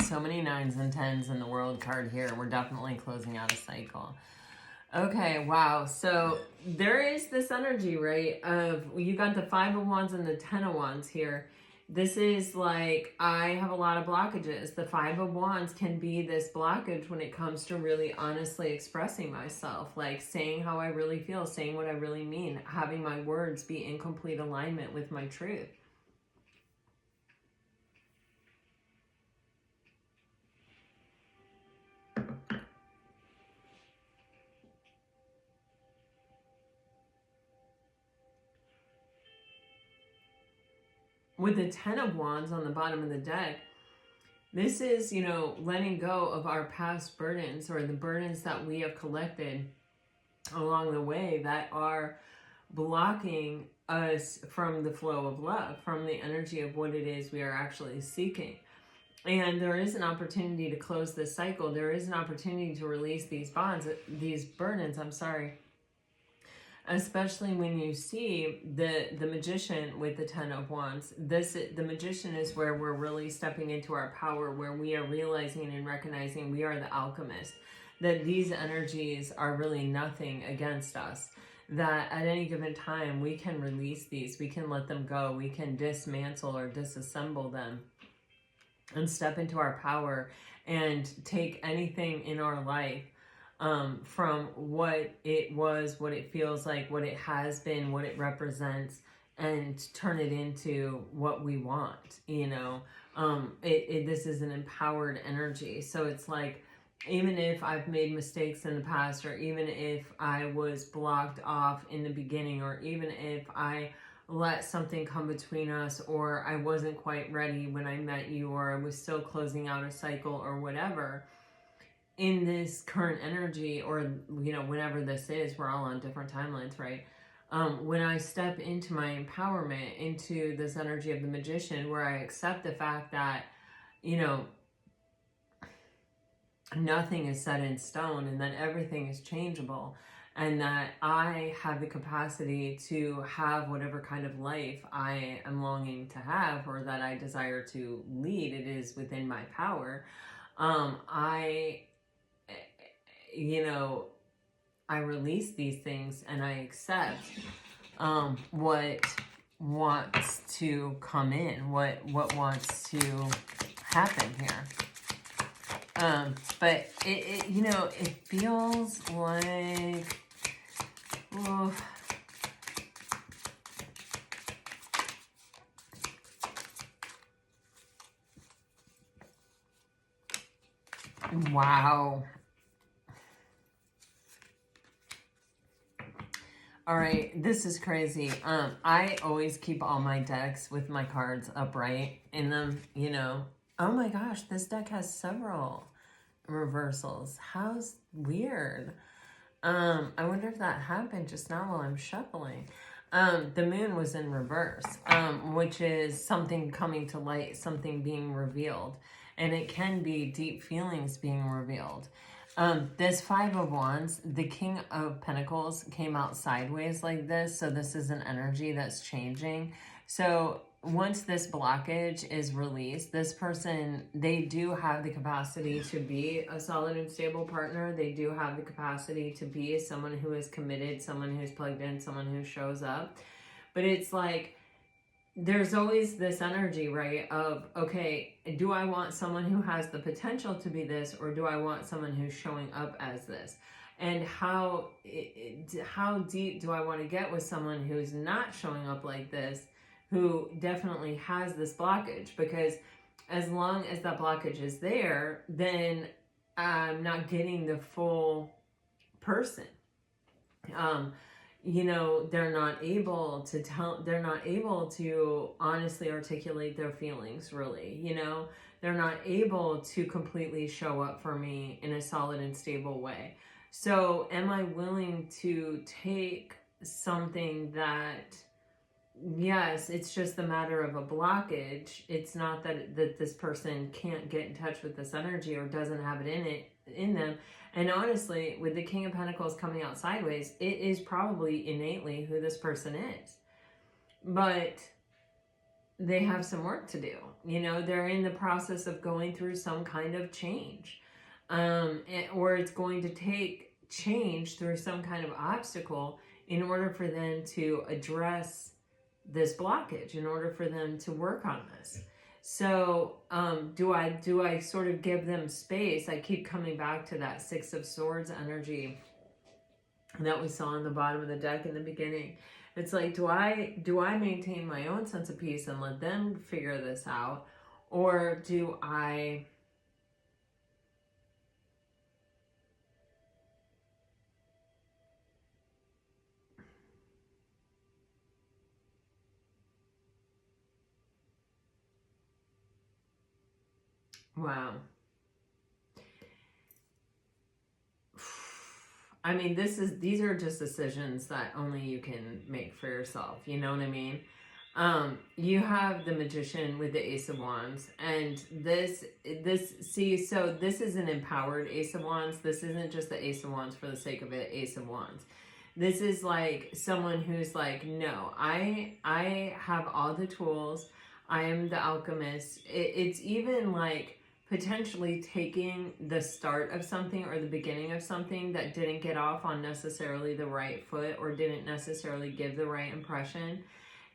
So many 9s and 10s in the World card here. We're definitely closing out a cycle. Okay, wow. So there is this energy, right? Of you got the Five of Wands and the Ten of Wands here. This is like, I have a lot of blockages. The Five of Wands can be this blockage when it comes to really honestly expressing myself, like saying how I really feel, saying what I really mean, having my words be in complete alignment with my truth. With the Ten of Wands on the bottom of the deck, this is, you know, letting go of our past burdens, or the burdens that we have collected along the way that are blocking us from the flow of love, from the energy of what it is we are actually seeking. And there is an opportunity to close this cycle. There is an opportunity to release these burdens, I'm sorry. Especially when you see the magician with the Ten of Wands. The magician is where we're really stepping into our power, where we are realizing and recognizing we are the alchemist, that these energies are really nothing against us, that at any given time we can release these, we can let them go, we can dismantle or disassemble them and step into our power and take anything in our life from what it was, what it feels like, what it has been, what it represents, and turn it into what we want, you know. This is an empowered energy. So it's like, even if I've made mistakes in the past, or even if I was blocked off in the beginning, or even if I let something come between us, or I wasn't quite ready when I met you, or I was still closing out a cycle or whatever, in this current energy, or, you know, whenever this is, we're all on different timelines, right? When I step into my empowerment, into this energy of the magician, where I accept the fact that, you know, nothing is set in stone, and that everything is changeable, and that I have the capacity to have whatever kind of life I am longing to have, or that I desire to lead. It is within my power. You know, I release these things, and I accept what wants to come in, what wants to happen here. But it you know, it feels like, oh, wow. All right, this is crazy. I always keep all my decks with my cards upright in them, you know. Oh my gosh, this deck has several reversals. How's weird. I wonder if that happened just now while I'm shuffling. The moon was in reverse, which is something coming to light, something being revealed. And it can be deep feelings being revealed. This Five of Wands, the King of Pentacles came out sideways like this. So this is an energy that's changing. So once this blockage is released, this person, they do have the capacity to be a solid and stable partner. They do have the capacity to be someone who is committed, someone who's plugged in, someone who shows up. But it's like, there's always this energy, right, of, okay, do I want someone who has the potential to be this, or do I want someone who's showing up as this? And how deep do I want to get with someone who's not showing up like this, who definitely has this blockage? Because as long as that blockage is there, then I'm not getting the full person. You know, they're not able to honestly articulate their feelings, really, you know. They're not able to completely show up for me in a solid and stable way. So am I willing to take something that, yes, it's just a matter of a blockage. It's not that this person can't get in touch with this energy, or doesn't have it in them. And honestly, with the King of Pentacles coming out sideways, it is probably innately who this person is. But they have some work to do. You know, they're in the process of going through some kind of change. Or it's going to take change through some kind of obstacle in order for them to address this blockage, in order for them to work on this. So do I sort of give them space? I keep coming back to that Six of Swords energy that we saw on the bottom of the deck in the beginning. It's like, do I maintain my own sense of peace and let them figure this out? Or do I wow. I mean, these are just decisions that only you can make for yourself. You know what I mean? You have the Magician with the Ace of Wands, and so this is an empowered Ace of Wands. This isn't just the Ace of Wands for the sake of it, Ace of Wands. This is like someone who's like, no, I have all the tools. I am the alchemist. It's even like potentially taking the start of something or the beginning of something that didn't get off on necessarily the right foot or didn't necessarily give the right impression.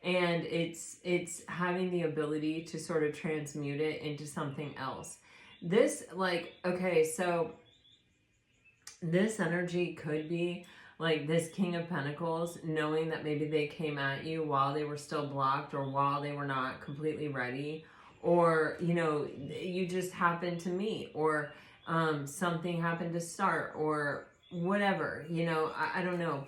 And it's having the ability to sort of transmute it into something else. This, like, okay, so this energy could be like this King of Pentacles, knowing that maybe they came at you while they were still blocked or while they were not completely ready, or, you know, you just happened to meet, or something happened to start, or whatever, you know. I don't know.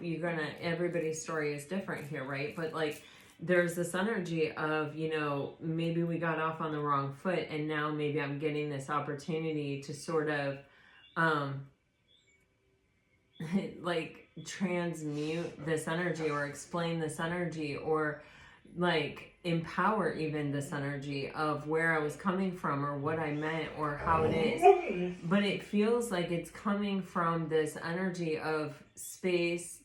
Everybody's story is different here, right? But like, there's this energy of, you know, maybe we got off on the wrong foot and now maybe I'm getting this opportunity to sort of like transmute this energy or explain this energy or like empower even this energy of where I was coming from or what I meant or how it is. But it feels like it's coming from this energy of space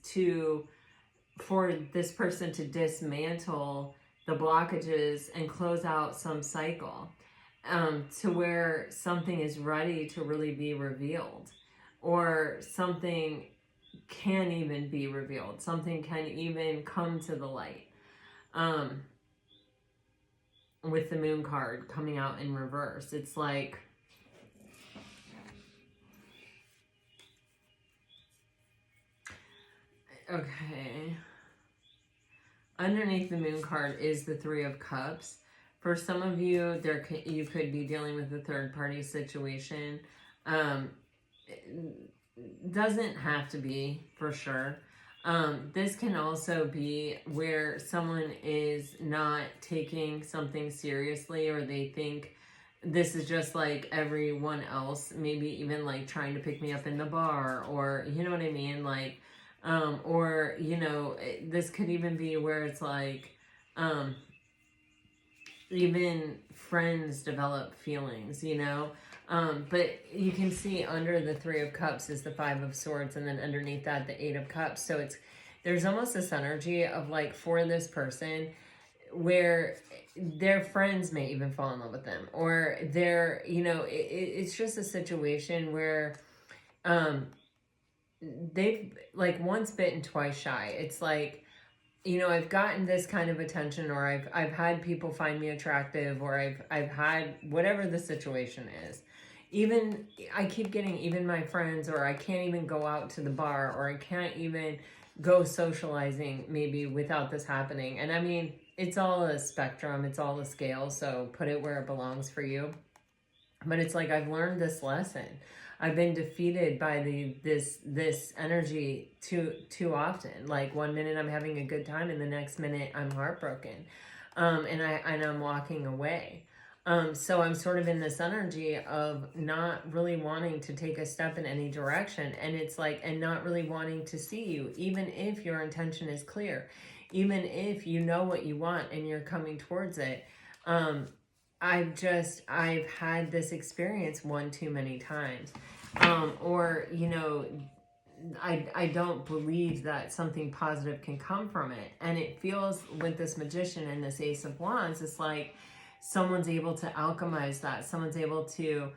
for this person to dismantle the blockages and close out some cycle, to where something is ready to really be revealed, or something can even be revealed. Something can even come to the light. With the Moon card coming out in reverse, it's like, okay, underneath the Moon card is the Three of Cups. For some of you, you could be dealing with a third-party situation. Doesn't have to be, for sure. This can also be where someone is not taking something seriously, or they think this is just like everyone else, maybe even like trying to pick me up in the bar, or you know what I mean? Like, or, you know, this could even be where it's like, even friends develop feelings, you know? But you can see under the Three of Cups is the Five of Swords, and then underneath that, the Eight of Cups. So there's almost this energy of like, for this person, where their friends may even fall in love with them, or they're, you know, it's just a situation where, they've like once bitten, twice shy. It's like, you know, I've gotten this kind of attention, or I've had people find me attractive, or I've had whatever the situation is. Even I keep getting even my friends, or I can't even go out to the bar, or I can't even go socializing maybe without this happening. And I mean, it's all a spectrum, it's all a scale, so put it where it belongs for you. But it's like, I've learned this lesson. I've been defeated by this energy too often. Like, one minute I'm having a good time, and the next minute I'm heartbroken, and I'm walking away. So I'm sort of in this energy of not really wanting to take a step in any direction, and it's like, and not really wanting to see you, even if your intention is clear, even if you know what you want and you're coming towards it. I've had this experience one too many times. Or, you know, I don't believe that something positive can come from it. And it feels with this Magician and this Ace of Wands, it's like someone's able to alchemize that. Someone's able to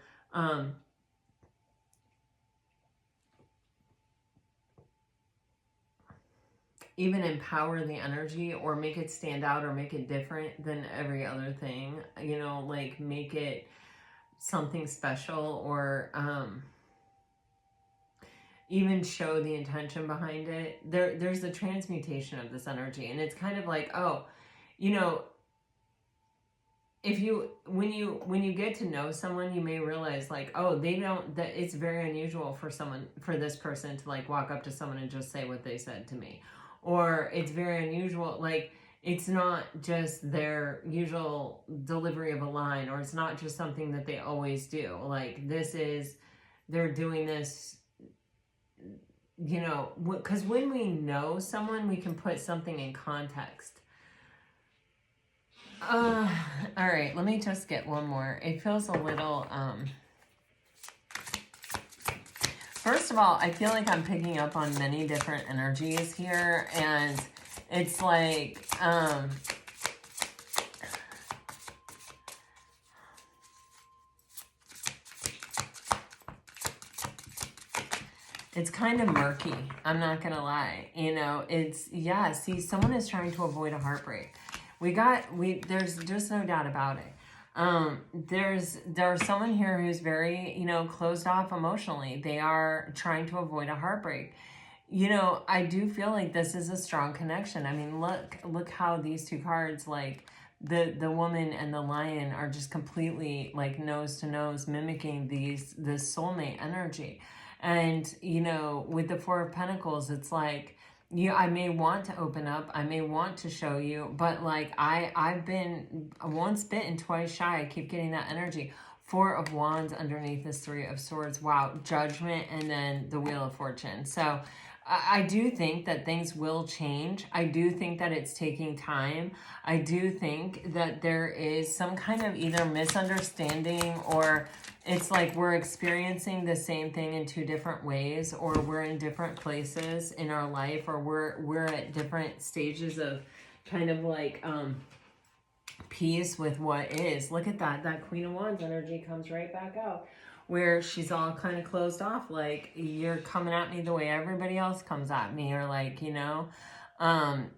even empower the energy or make it stand out or make it different than every other thing, you know, like make it something special, or even show the intention behind it. There's a transmutation of this energy, and it's kind of like, oh, you know, if you, when you get to know someone, you may realize like, oh, they don't, that it's very unusual for this person to like walk up to someone and just say what they said to me, or it's very unusual, like it's not just their usual delivery of a line, or it's not just something that they always do. Like this is, they're doing this, you know, because when we know someone, we can put something in context. All right, let me just get one more. It feels a little, first of all, I feel like I'm picking up on many different energies here, and it's like, it's kind of murky. I'm not going to lie. You know, it's, yeah, see, someone is trying to avoid a heartbreak. There's just no doubt about it. There's someone here who's very, you know, closed off emotionally. They are trying to avoid a heartbreak. You know, I do feel like this is a strong connection. I mean, look how these two cards, like the woman and the lion, are just completely like nose to nose mimicking this soulmate energy. And, you know, with the Four of Pentacles, it's like, I may want to open up, I may want to show you, but like I've been once bitten, twice shy. I keep getting that energy. Four of Wands underneath this Three of Swords. Wow, Judgment, and then the Wheel of Fortune. So I do think that things will change. I do think that it's taking time. I do think that there is some kind of either misunderstanding, or it's like we're experiencing the same thing in two different ways, or we're in different places in our life, or we're at different stages of kind of like peace with what is. Look at that Queen of Wands energy comes right back out, where she's all kind of closed off, like you're coming at me the way everybody else comes at me, or like, you know,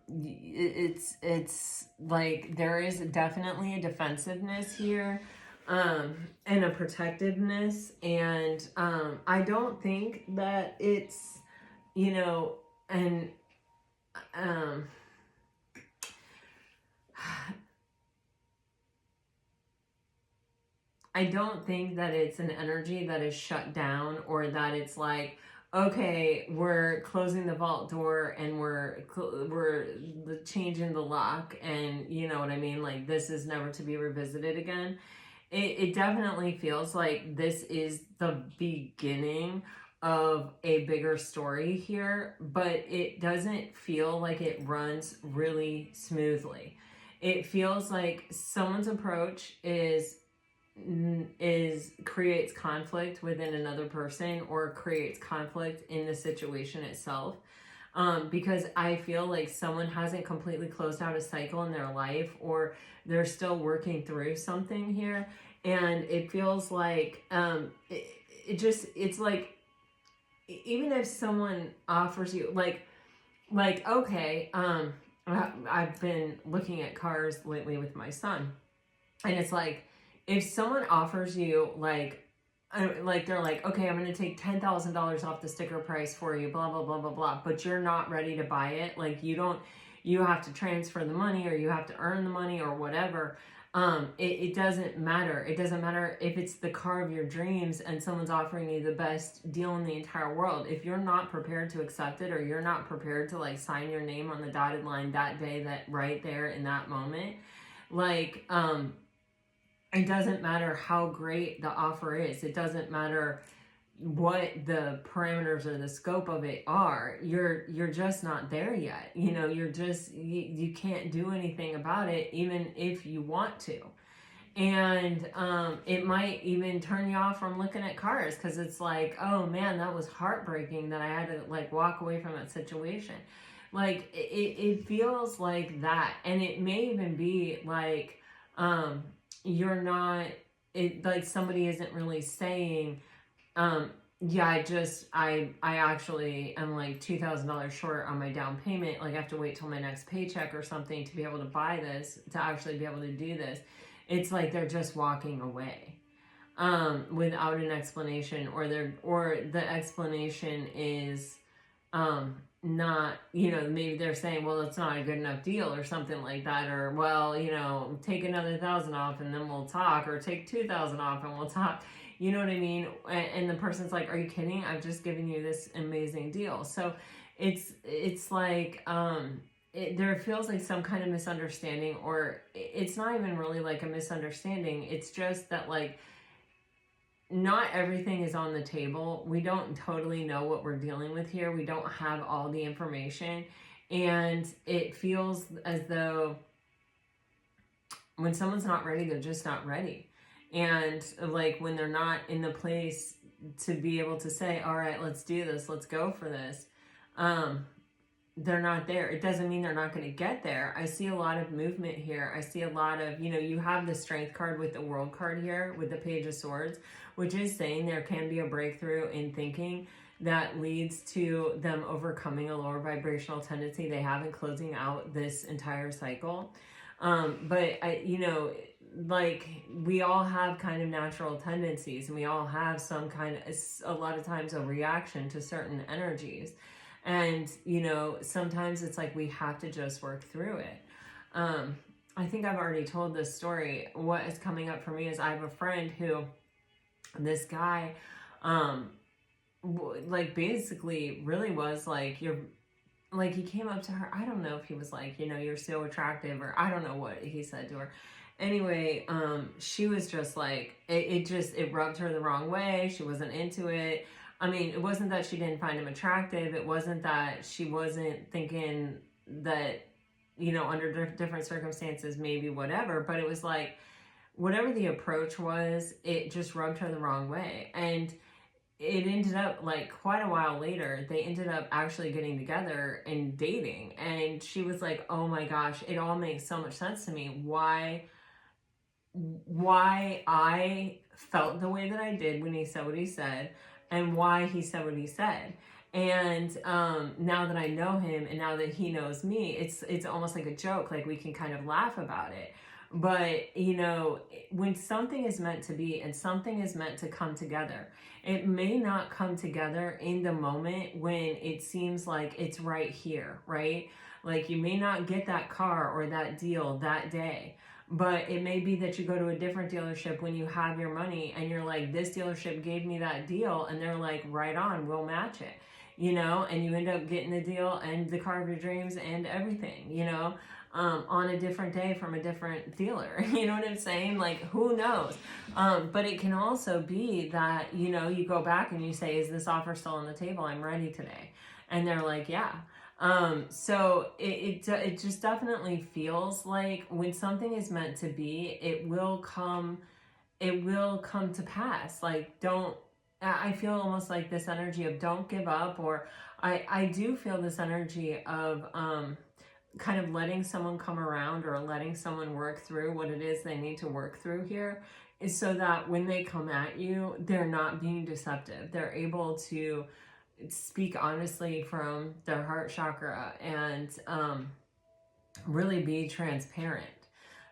it's like there is definitely a defensiveness here, and a protectiveness, and I don't think that it's, you know, and I don't think that it's an energy that is shut down, or that it's like, okay, we're closing the vault door and we're changing the lock, and you know what I mean? Like this is never to be revisited again. It definitely feels like this is the beginning of a bigger story here, but it doesn't feel like it runs really smoothly. It feels like someone's approach creates conflict within another person, or creates conflict in the situation itself, because I feel like someone hasn't completely closed out a cycle in their life, or they're still working through something here, and it feels like it's like, even if someone offers you like okay, I've been looking at cars lately with my son, and it's like, if someone offers you like they're like, okay, I'm going to take $10,000 off the sticker price for you, blah, blah, blah, blah, blah, but you're not ready to buy it. Like you have to transfer the money, or you have to earn the money, or whatever. It doesn't matter. It doesn't matter if it's the car of your dreams and someone's offering you the best deal in the entire world. If you're not prepared to accept it, or you're not prepared to like sign your name on the dotted line that day, that right there in that moment, like, it doesn't matter how great the offer is. It doesn't matter what the parameters or the scope of it are. You're just not there yet. You know, you're just, you can't do anything about it, even if you want to. And it might even turn you off from looking at cars, because it's like, oh man, that was heartbreaking that I had to like walk away from that situation. Like it feels like that. And it may even be like, you're not, it like somebody isn't really saying, yeah, I actually am like $2,000 short on my down payment. Like I have to wait till my next paycheck or something to be able to buy this, to actually be able to do this. It's like they're just walking away without an explanation, or the explanation is not, maybe they're saying, well, it's not a good enough deal or something like that, or, well, take another 1,000 off and then we'll talk, or take 2,000 off and we'll talk. You know what I mean? And the person's like, are you kidding? I've just given you this amazing deal. So it's like, there feels like some kind of misunderstanding, or it's not even really like a misunderstanding. It's just that, like, not everything is on the table. We don't totally know what we're dealing with here. We don't have all the information. And it feels as though when someone's not ready, they're just not ready. And like when they're not in the place to be able to say, all right, let's do this, let's go for this, they're not there. It doesn't mean they're not going to get there. I see a lot of movement here. I see a lot of, you have the Strength card with the World card here with the Page of Swords, which is saying there can be a breakthrough in thinking that leads to them overcoming a lower vibrational tendency they have and closing out this entire cycle. But like we all have kind of natural tendencies, and we all have some kind of, a lot of times, a reaction to certain energies. And, sometimes it's like we have to just work through it. I think I've already told this story. What is coming up for me is I have a friend who, this guy, like basically really was like, he came up to her. I don't know if he was like, you're so attractive, or I don't know what he said to her. Anyway, she was just like, it rubbed her the wrong way. She wasn't into it. I mean, it wasn't that she didn't find him attractive. It wasn't that she wasn't thinking that, under different circumstances, maybe whatever. But it was like, whatever the approach was, it just rubbed her the wrong way. And it ended up, like, quite a while later, they ended up actually getting together and dating. And she was like, oh my gosh, it all makes so much sense to me. Why I felt the way that I did when he said what he said, and why he said what he said. And now that I know him, and now that he knows me, it's almost like a joke. Like, we can kind of laugh about it. But, when something is meant to be and something is meant to come together, it may not come together in the moment when it seems like it's right here, right? Like, you may not get that car or that deal that day. But it may be that you go to a different dealership when you have your money and you're like, this dealership gave me that deal. And they're like, right on, we'll match it, and you end up getting the deal and the car of your dreams and everything, on a different day from a different dealer. You know what I'm saying? Like, who knows? But it can also be that, you go back and you say, is this offer still on the table? I'm ready today. And they're like, yeah. So it just definitely feels like when something is meant to be, it will come to pass. Like, I feel almost like this energy of don't give up, or I do feel this energy of, kind of letting someone come around, or letting someone work through what it is they need to work through here, is so that when they come at you, they're not being deceptive. They're able to speak honestly from their heart chakra and really be transparent,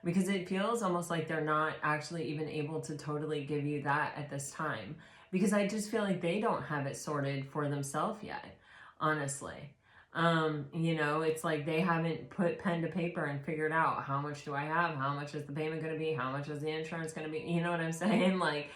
because it feels almost like they're not actually even able to totally give you that at this time, because I just feel like they don't have it sorted for themselves yet, honestly. It's like they haven't put pen to paper and figured out, how much do I have? How much is the payment going to be? How much is the insurance going to be? You know what I'm saying? Like,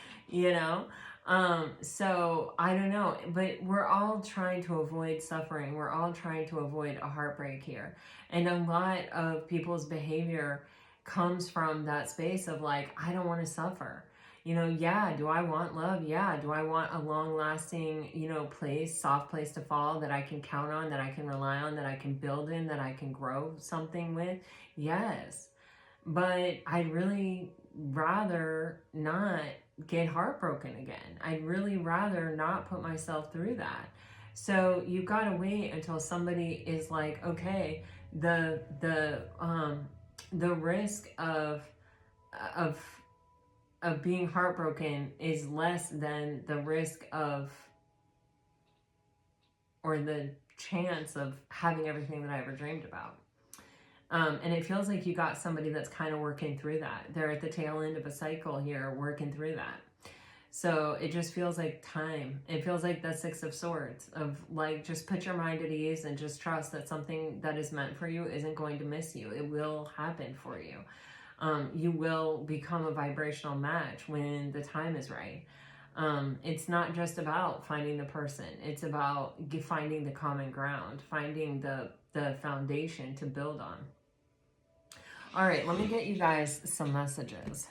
so I don't know, but we're all trying to avoid suffering. We're all trying to avoid a heartbreak here. And a lot of people's behavior comes from that space of like, I don't want to suffer. Yeah, do I want love? Yeah. Do I want a long-lasting, soft place to fall that I can count on, that I can rely on, that I can build in, that I can grow something with? Yes. But I'd really rather not get heartbroken again. I'd really rather not put myself through that. So you've got to wait until somebody is like, okay, the risk of being heartbroken is less than the risk of or the chance of having everything that I ever dreamed about. And it feels like you got somebody that's kind of working through that. They're at the tail end of a cycle here, working through that. So it just feels like time. It feels like the Six of Swords, of like, just put your mind at ease and just trust that something that is meant for you isn't going to miss you. It will happen for you. You will become a vibrational match when the time is right. It's not just about finding the person. It's about finding the common ground, finding the foundation to build on. All right, let me get you guys some messages.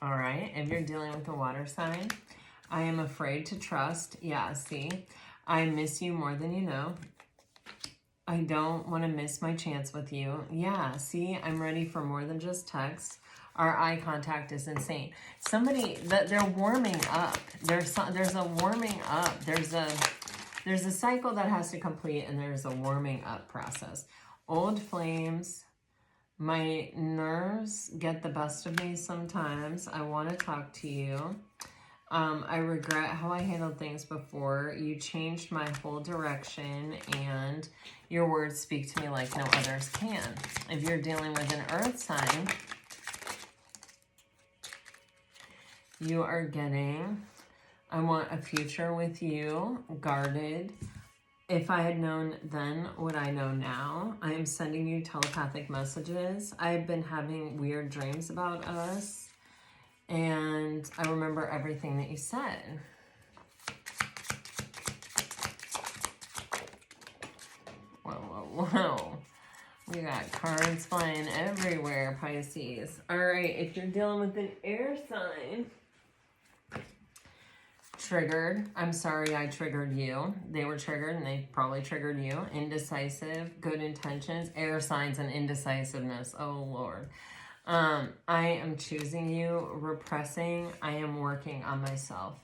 All right, if you're dealing with a water sign, I am afraid to trust. Yeah, see, I miss you more than you know. I don't want to miss my chance with you. Yeah, see, I'm ready for more than just text. Our eye contact is insane. Somebody, they're warming up. There's a warming up. There's a cycle that has to complete, and there's a warming up process. Old flames. My nerves get the best of me sometimes. I want to talk to you. I regret how I handled things before. You changed my whole direction, and your words speak to me like no others can. If you're dealing with an earth sign, you are getting, I want a future with you, guarded. If I had known then what I know now, I am sending you telepathic messages. I've been having weird dreams about us, and I remember everything that you said. Whoa, whoa, whoa. We got cards flying everywhere, Pisces. All right, if you're dealing with an air sign, triggered. I'm sorry I triggered you. They were triggered, and they probably triggered you. Indecisive, good intentions, air signs, and indecisiveness. Oh, Lord. I am choosing you, repressing. I am working on myself.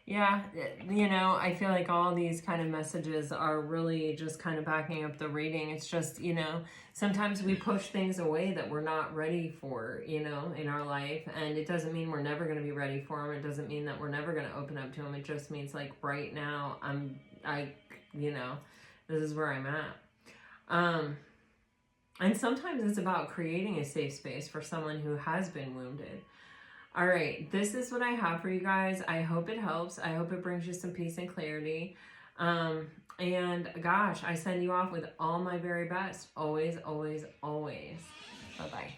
Yeah, you know, I feel like all these kind of messages are really just kind of backing up the reading. It's just, you know, sometimes we push things away that we're not ready for, you know, in our life. And it doesn't mean we're never going to be ready for them. It doesn't mean that we're never going to open up to them. It just means like right now, you know, this is where I'm at. And sometimes it's about creating a safe space for someone who has been wounded. All right, this is what I have for you guys. I hope it helps. I hope it brings you some peace and clarity. And gosh, I send you off with all my very best. Always, always, always. Bye-bye.